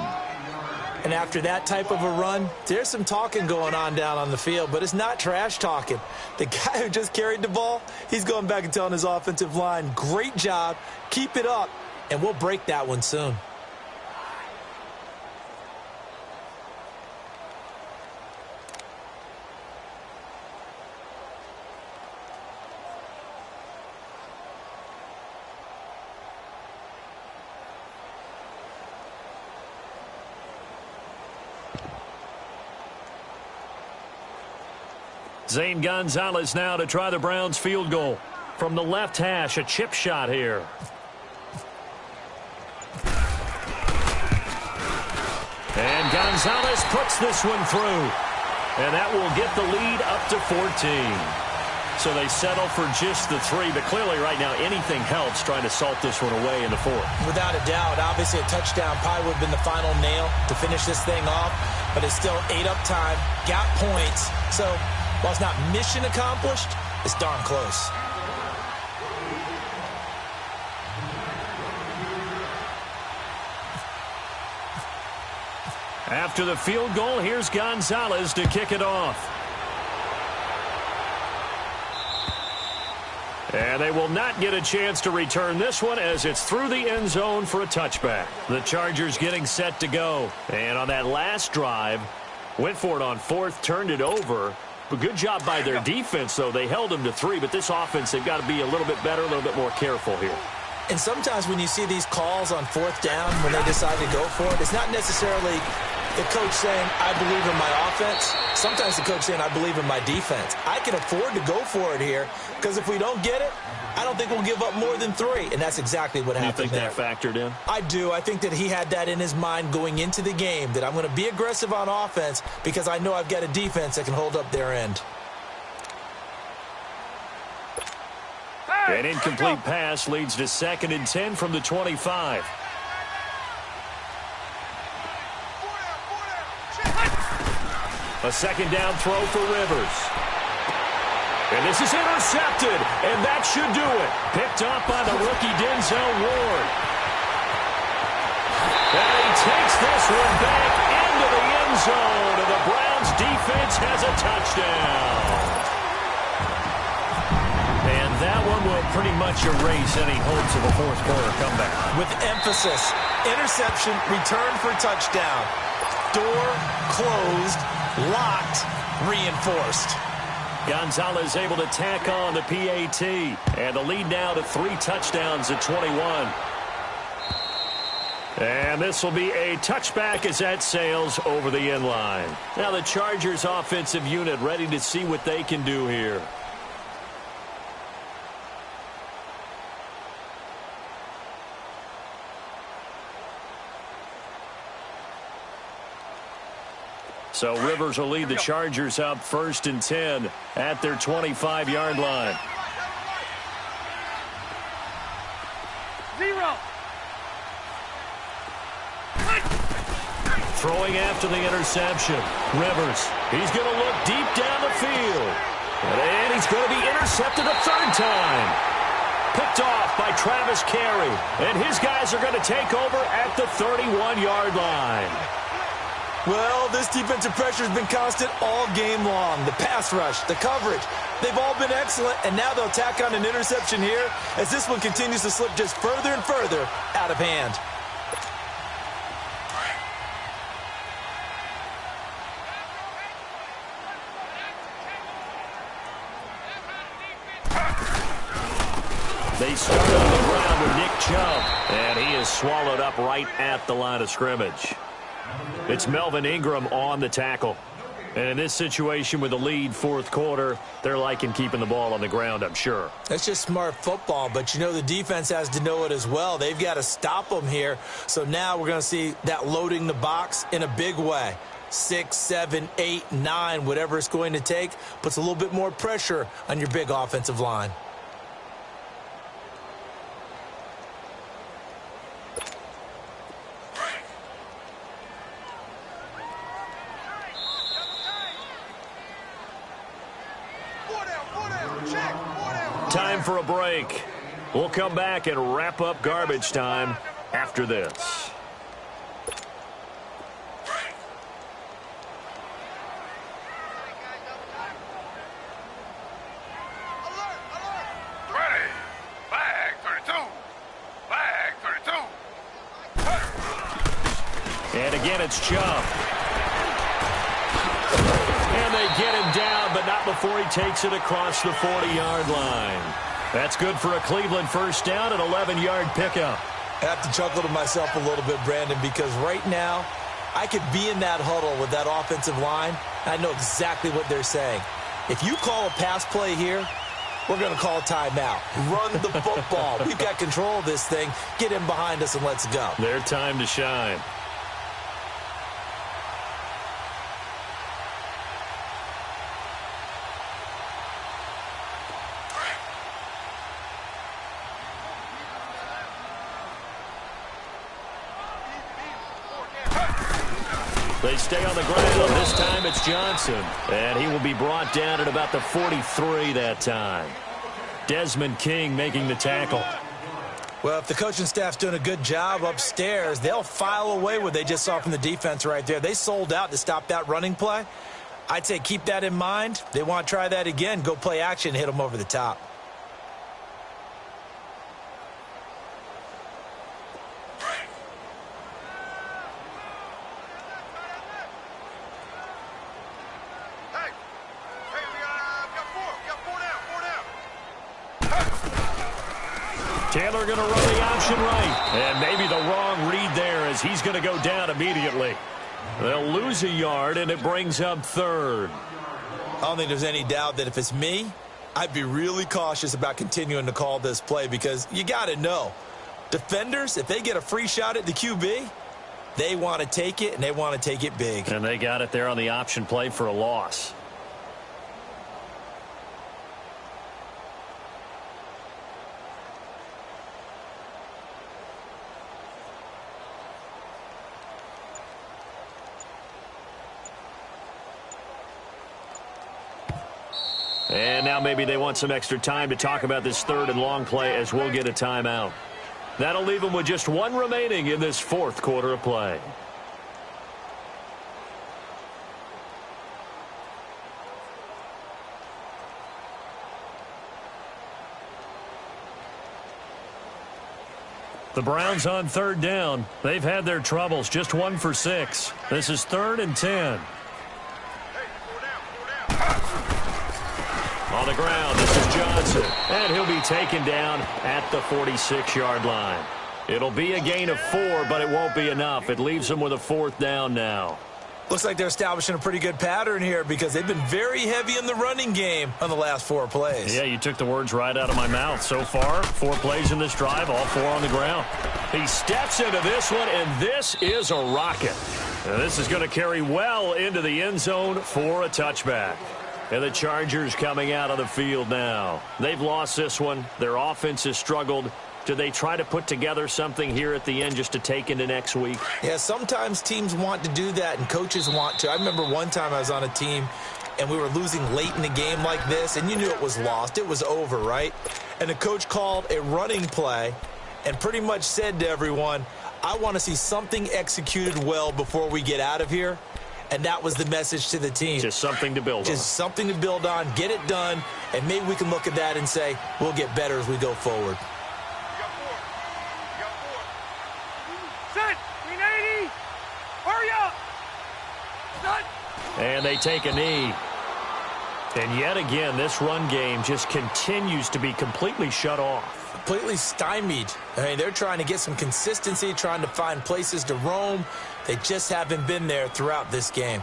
F: And after that type of a run, there's some talking going on down on the field, but it's not trash talking. The guy who just carried the ball, he's going back and telling his offensive line, great job, keep it up, and we'll break that one soon.
E: Zane Gonzalez now to try the Browns field goal. From the left hash, a chip shot here. And Gonzalez puts this one through. And that will get the lead up to 14. So they settle for just the 3, but clearly right now anything helps trying to salt this one away in the 4th.
F: Without a doubt, obviously a touchdown probably would have been the final nail to finish this thing off, but it's still 8 up time, got points, so while it's not mission accomplished, it's darn close.
E: After the field goal, here's Gonzalez to kick it off. And they will not get a chance to return this one as it's through the end zone for a touchback. The Chargers getting set to go. And on that last drive, went for it on 4th, turned it over. But good job by their defense, though. They held them to 3, but this offense, they've got to be a little bit better, a little bit more careful here.
F: And sometimes when you see these calls on 4th down, when they decide to go for it, it's not necessarily the coach saying, I believe in my offense. Sometimes the coach saying, I believe in my defense. I can afford to go for it here because if we don't get it, I don't think we'll give up more than 3. And that's exactly what happened there.
E: You think that factored in?
F: I do. I think that he had that in his mind going into the game, that I'm going to be aggressive on offense because I know I've got a defense that can hold up their end.
E: An incomplete pass leads to 2nd and 10 from the 25. A 2nd down throw for Rivers. And this is intercepted, and that should do it. Picked up by the rookie Denzel Ward. And he takes this one back into the end zone, and the Browns defense has a touchdown. And that one will pretty much erase any hopes of a 4th quarter comeback.
F: With emphasis, interception, return for touchdown. Door closed, locked, reinforced.
E: Gonzalez able to tack on the PAT. And the lead now to 3 touchdowns at 21. And this will be a touchback as that sails over the end line. Now the Chargers offensive unit ready to see what they can do here. So Rivers will lead the Chargers up 1st and 10 at their 25-yard line.
H: 0.
E: Throwing after the interception. Rivers, he's going to look deep down the field. And he's going to be intercepted a 3rd time. Picked off by Travis Carey. And his guys are going to take over at the 31-yard line.
F: Well, this defensive pressure has been constant all game long. The pass rush, the coverage, they've all been excellent, and now they'll tack on an interception here as this one continues to slip just further and further out of hand.
E: start on the ground with Nick Chubb, and he is swallowed up right at the line of scrimmage. It's Melvin Ingram on the tackle. And in this situation with the lead fourth quarter, they're liking keeping the ball on the ground, I'm sure.
F: That's just smart football, but you know the defense has to know it as well. They've got to stop them here. So now we're going to see that loading the box in a big way. 6, 7, 8, 9, whatever it's going to take, puts a little bit more pressure on your big offensive line.
E: Time for a break. We'll come back and wrap up garbage time after this.
H: Ready. Flag 32. Flag 32.
E: And again, it's Chubb. And they get him down, but not before he takes it across the 40-yard line. That's good for a Cleveland first down, an 11-yard pickup.
F: I have to chuckle to myself a little bit, Brandon, because right now I could be in that huddle with that offensive line, and I know exactly what they're saying. If you call a pass play here, we're going to call a timeout. Run the football. We've got control of this thing. Get in behind us and let's go.
E: Their time to shine. They stay on the ground. This time it's Johnson. And he will be brought down at about the 43 that time. Desmond King making the tackle.
F: Well, if the coaching staff's doing a good job upstairs, they'll file away what they just saw from the defense right there. They sold out to stop that running play. I'd say keep that in mind. They want to try that again. Go play action, hit them over the top.
E: Taylor going to run the option right. And maybe the wrong read there as he's going to go down immediately. They'll lose a yard, and it brings up third.
F: I don't think there's any doubt that if it's me, I'd be really cautious about continuing to call this play because you got to know, defenders, if they get a free shot at the QB, they want to take it, and they want to take it big.
E: And they got it there on the option play for a loss. And now maybe they want some extra time to talk about this third and long play as we'll get a timeout. That'll leave them with just one remaining in this fourth quarter of play. The Browns on third down. They've had their troubles, just 1 for 6. This is 3rd and 10. On the ground, this is Johnson. And he'll be taken down at the 46-yard line. It'll be a gain of 4, but it won't be enough. It leaves them with a 4th down now.
F: Looks like they're establishing a pretty good pattern here because they've been very heavy in the running game on the last 4 plays.
E: Yeah, you took the words right out of my mouth. So far, 4 plays in this drive, all 4 on the ground. He steps into this one, and this is a rocket. And this is going to carry well into the end zone for a touchback. And the Chargers coming out on the field now. They've lost this one. Their offense has struggled. Do they try to put together something here at the end just to take into next week?
F: Yeah, sometimes teams want to do that and coaches want to. I remember one time I was on a team and we were losing late in the game like this, and you knew it was lost. It was over, right? And the coach called a running play and pretty much said to everyone, I want to see something executed well before we get out of here. And that was the message to the team.
E: Just something to build on.
F: Just something to build on, get it done, and maybe we can look at that and say, we'll get better as we go forward.
H: Set! 380! Hurry up! Set!
E: And they take a knee. And yet again, this run game just continues to be completely shut off.
F: completely stymied. I mean, they're trying to get some consistency, trying to find places to roam. They just haven't been there throughout this game.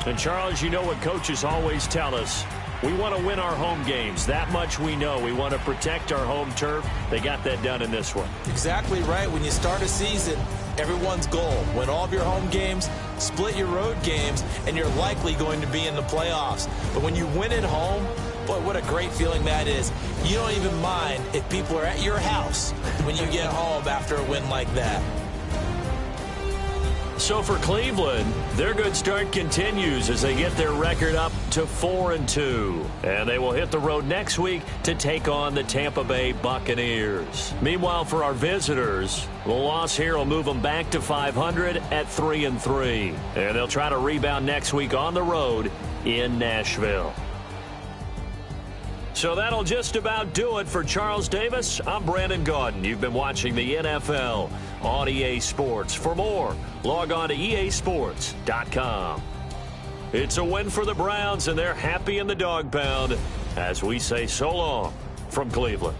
E: And, Charles, you know what coaches always tell us. We want to win our home games. That much we know. We want to protect our home turf. They got that done in this one.
F: Exactly right. When you start a season, everyone's goal: win all of your home games, split your road games, and you're likely going to be in the playoffs. But when you win at home, boy, what a great feeling that is. You don't even mind if people are at your house when you get home after a win like that.
E: So for Cleveland, their good start continues as they get their record up to 4-2. And they will hit the road next week to take on the Tampa Bay Buccaneers. Meanwhile, for our visitors, the loss here will move them back to 500 at 3-3. And they'll try to rebound next week on the road in Nashville. So that'll just about do it for Charles Davis. I'm Brandon Gaudin. You've been watching the NFL on EA Sports. For more, log on to easports.com. It's a win for the Browns, and they're happy in the dog pound as we say so long from Cleveland.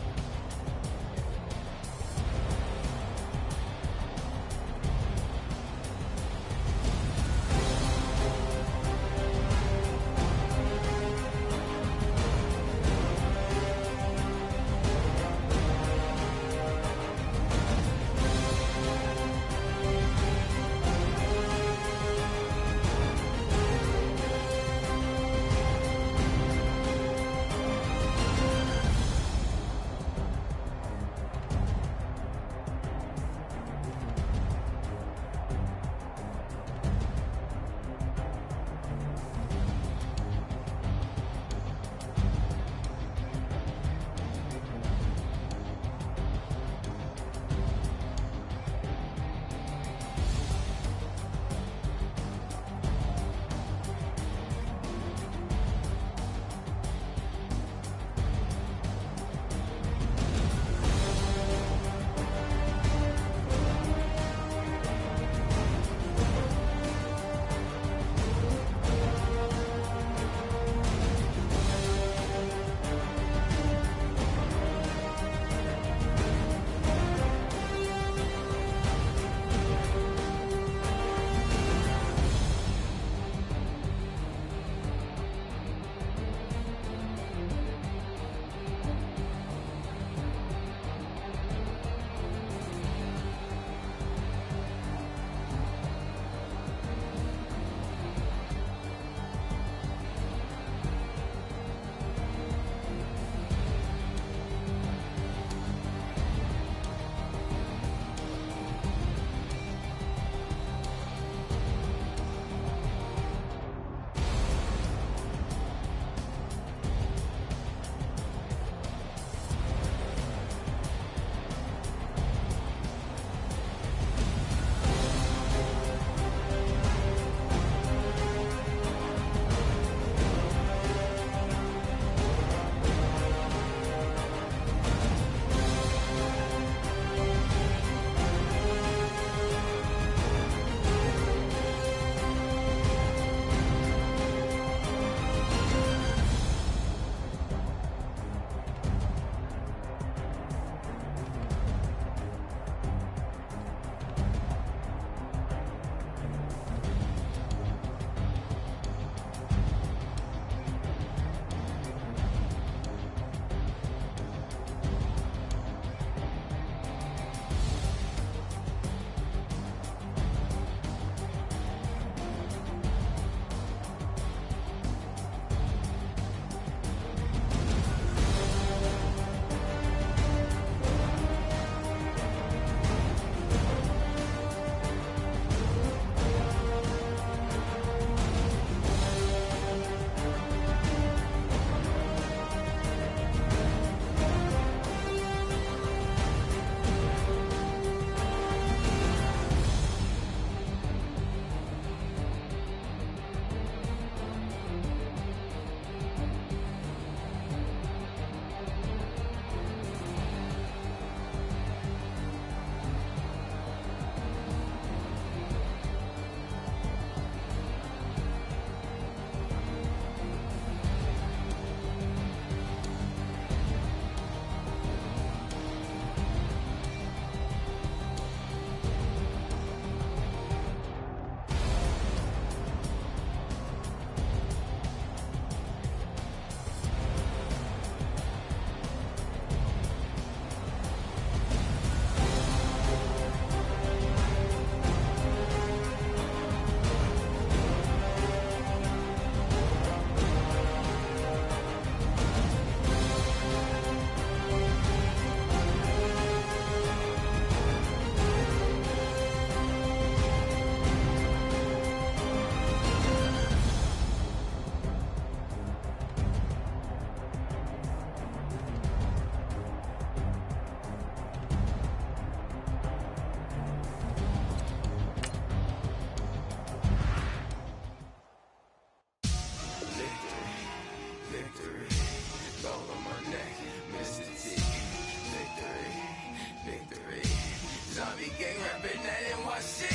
B: Zombie gang rapping that NYC.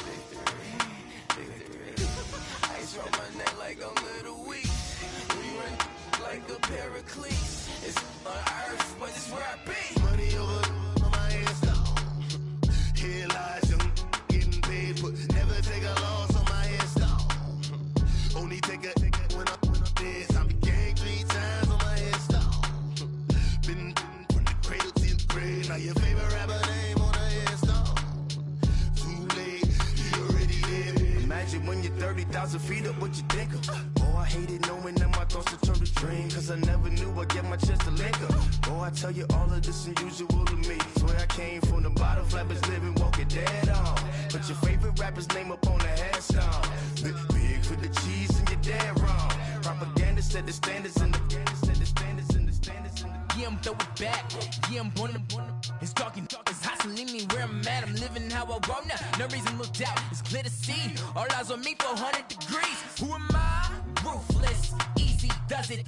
B: Victory. Ice round my neck like a little weak. We run like a paraclete. It's on earth, but it's where I be.
C: Money over on my hands down. Here lies young, getting paid for. Never take a loss on my hands down. Only take a when I'm dead. Zombie gang 3 times on my hands down. Been from the cradle to the grave. Now your favorite rapper name on the hands down. Too late, he already dead.
D: Imagine when you're 30,000 feet up, what you think of? Oh, I hated knowing that my thoughts would turn to dream. Cause I never knew I'd get my chance to link up. Oh, I tell you all of this unusual to me. Swear I came from the bottom, flappers living, walking dead on. Put your favorite rapper's name up on the headstone. Big for the cheese and you're dead wrong. Propaganda set the standards in the
B: Yeah, I'm throw it back. Yeah, I'm on the. It's talking, it's hustling me where I'm at. I'm living how I want now. No reason to look out. It's clear to see. All eyes on me for 100 degrees. Who am I? Ruthless, easy does it.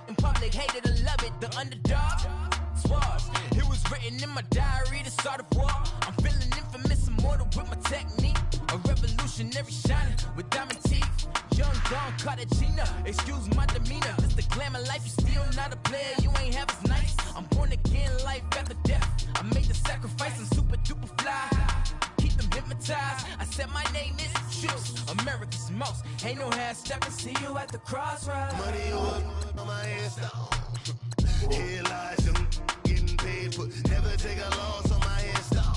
B: In public, hated or love it. The underdog. Swabs. It was written in my diary to start a war. I'm feeling infamous, immortal with my technique. A revolutionary shining with diamond teeth. Young Don Cartagena, excuse my demeanor. This the glamour life, you still not a player, you ain't half as nice. I'm born again, life after death. I made the sacrifice, I'm super duper fly. Keep them hypnotized. I said my name is Juice, America's most. Ain't no half stepping, see you at the crossroads.
C: Money over on my hands down. Here lies young, getting paid for. Never take a loss on my hands down.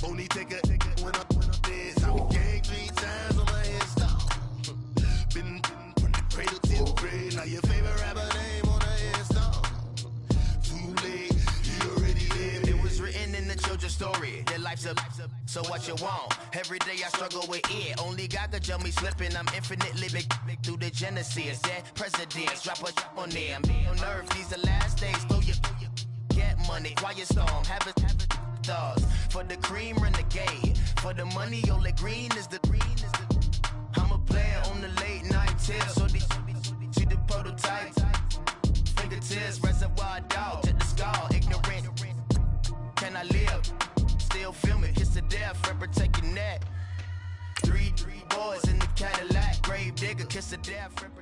C: Only take a when I'm dead. Zombie gang 3 times on my hands down. Been from the cradle to the grave. Now your favorite rapper name on the hands down. Too late, he already dead.
D: It was written in the children's story. Their life's a so what you want. Every day I struggle with it. Only God could jump me slipping. I'm infinitely big through the genesis. Dead presidents, drop a drop on them. On earth, these the last days. Throw your get money, quiet storm. Have a thoughts. For the cream, renegade. For the money, only green is the green is the. I'm a player on the late night tip. So they see the prototype. Fingertips, reservoir dog. Check the skull, ignorant. Can I live? Still film it, kiss to death, forever taking that. Three boys in the Cadillac, grave digger, kiss to death, forever.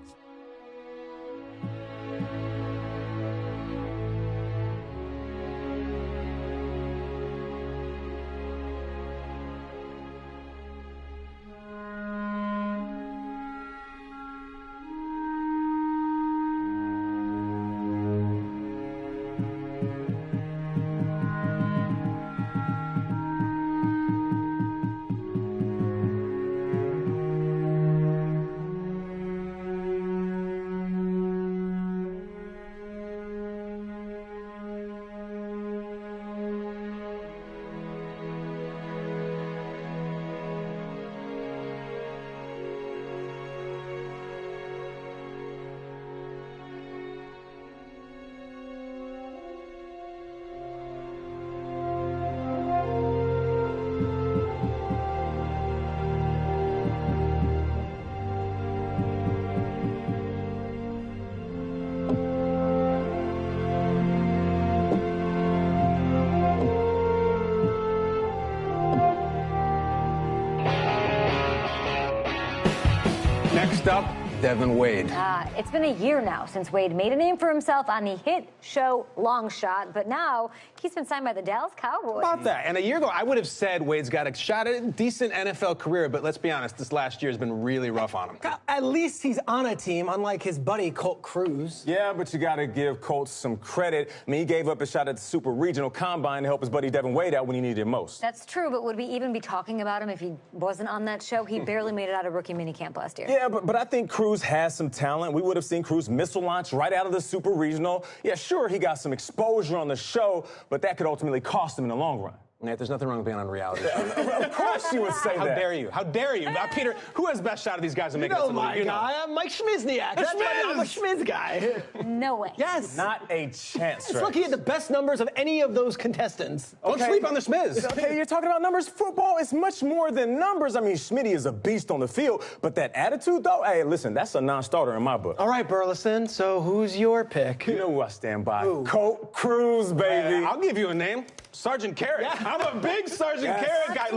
I: Next up, Devin Wade.
J: It's been a year now since Wade made a name for himself on the hit show Long Shot, but now he's been signed by the Dallas Cowboys.
I: About that. And a year ago, I would have said Wade's got a shot at a decent NFL career, but let's be honest, this last year has been really rough on him.
K: At least he's on a team, unlike his buddy Colt Cruz.
L: Yeah, but you got to give Colt some credit. I mean, he gave up a shot at the Super Regional Combine to help his buddy Devin Wade out when he needed it most.
J: That's true, but would we even be talking about him if he wasn't on that show? He barely made it out of rookie minicamp last year.
L: Yeah, but I think Cruz has some talent. We would have seen Cruz missile launch right out of the Super Regional. Yeah, sure, he got some exposure on the show, but that could ultimately cost him in the long run.
I: Nate, there's nothing wrong with being on reality.
L: Of course you would say
I: How
L: that.
I: How dare you? How dare you? Now, Peter, who has the best shot of these guys to make it?
K: My guy, I'm Mike Schmizniak. I'm a Schmiz guy.
J: No way.
K: Yes.
L: Not a chance,
K: Let's look at the best numbers of any of those contestants.
I: Don't sleep on the Schmiz.
L: Okay, you're talking about numbers. Football is much more than numbers. I mean, Schmitty is a beast on the field, but that attitude, though, hey, listen, that's a non-starter in my book.
K: All right, Burleson, so who's your pick?
L: You know who I stand by.
K: Who?
L: Colt Cruz, baby.
I: I'll give you a name. Sergeant Carrot.
K: Yeah.
I: I'm a big Sergeant Carrot guy.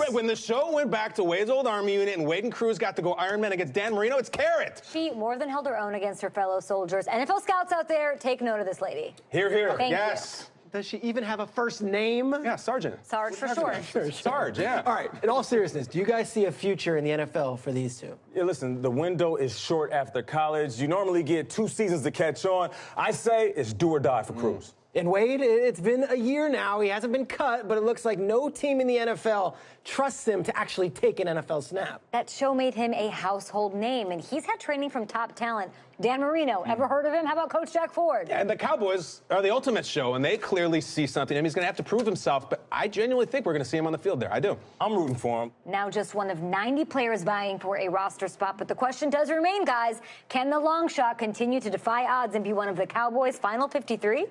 I: When the show went back to Wade's old Army unit and Wade and Cruz got to go Iron Man against Dan Marino, it's Carrot.
J: She more than held her own against her fellow soldiers. NFL scouts out there, take note of this lady.
I: Hear, hear.
J: Thank
I: yes.
J: you.
K: Does she even have a first name?
I: Yeah, Sergeant.
J: Sarge for short.
I: Sarge, yeah.
K: All right, in all seriousness, do you guys see a future in the NFL for these two?
L: Yeah, listen, the window is short after college. You normally get 2 seasons to catch on. I say it's do or die for Cruz.
K: And Wade, it's been a year now. He hasn't been cut, but it looks like no team in the NFL trusts him to actually take an NFL snap.
J: That show made him a household name, and he's had training from top talent. Dan Marino, ever heard of him? How about Coach Jack Ford?
I: Yeah, and the Cowboys are the ultimate show, and they clearly see something. I mean, he's going to have to prove himself, but I genuinely think we're going to see him on the field there. I do.
L: I'm rooting for him.
J: Now just one of 90 players vying for a roster spot, but the question does remain, guys. Can the long shot continue to defy odds and be one of the Cowboys' final 53?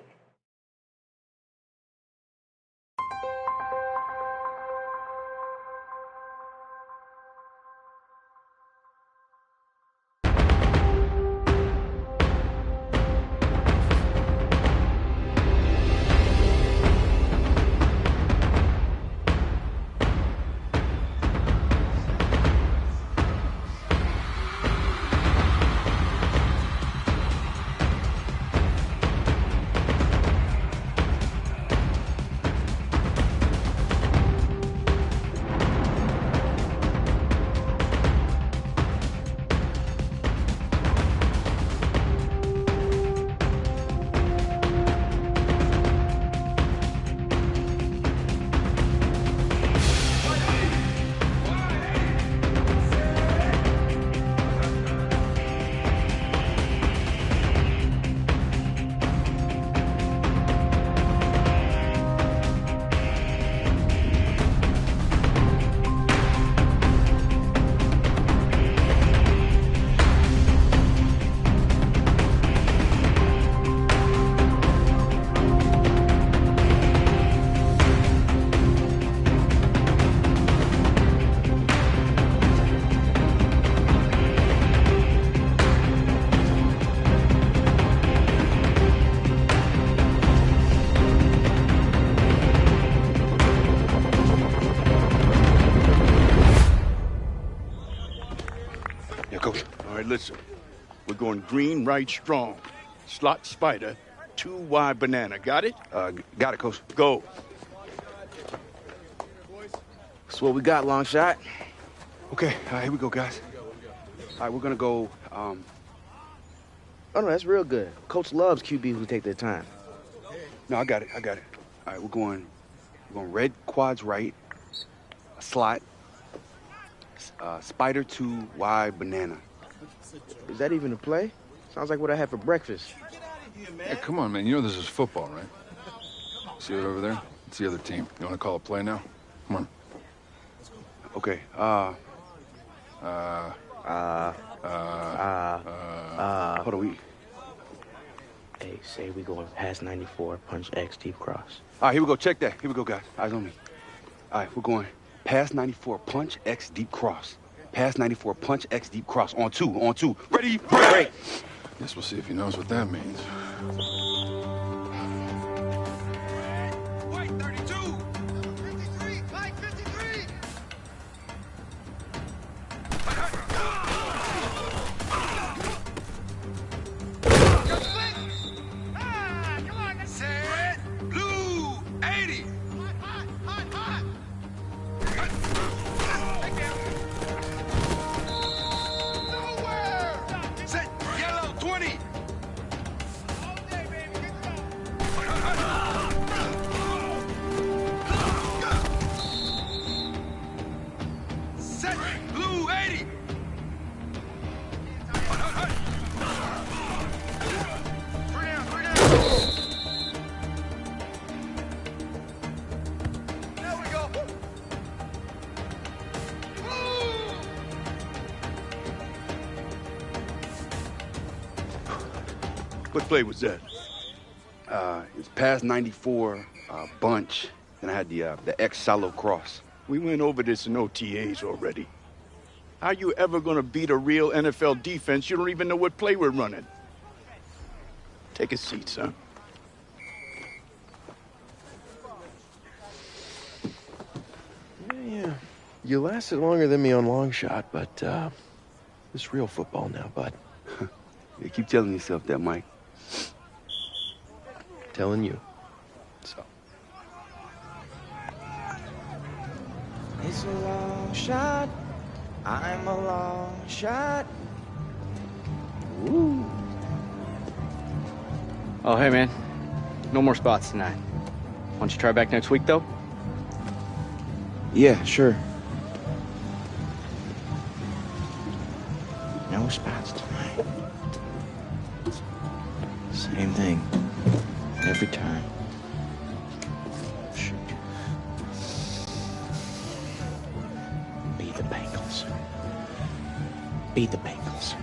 M: Listen, we're going green, right, strong. Slot spider, 2 wide banana. Got it?
N: Got it, Coach.
M: Go.
N: That's what we got, long shot.
M: Okay, here we go, guys.
N: All right, we're going to go, Oh, no, that's real good. Coach loves QBs who take their time.
M: No, I got it. All right, we're going red quads right, a slot, spider 2 wide banana.
N: Is that even a play? Sounds like what I had for breakfast.
O: Hey, come on, man. You know this is football, right? See it over there? It's the other team. You want to call a play now? Come on.
M: Okay, hold on,
N: Hey, say we going past 94, punch X, deep cross.
M: All right, here we go. Check that. Here we go, guys. Eyes on me. All right, we're going past 94, punch X, deep cross. Past 94, punch X, deep cross. On two. Ready, break.
O: Guess we'll see if he knows what that means.
H: White 32. 53. Mike 53. Come on. Set. Blue 80. Hot. Set yellow 20. Set blue 80. Three down. There we go.
M: What play was that? It was past 94, bunch. Then I had the X shallow cross.
P: We went over this in OTAs already. How you ever gonna beat a real NFL defense? You don't even know what play we're running. Take a seat, son.
Q: You lasted longer than me on long shot, but it's real football now, bud.
M: You keep telling yourself that, Mike.
Q: Telling you. So.
R: It's a long shot. I'm a long shot.
Q: Woo.
S: Oh, hey, man. No more spots tonight. Why don't you try back next week, though?
R: Yeah, sure. No spots tonight. Same thing. Every time. Shoot. Beat the Bengals. Beat the Bengals.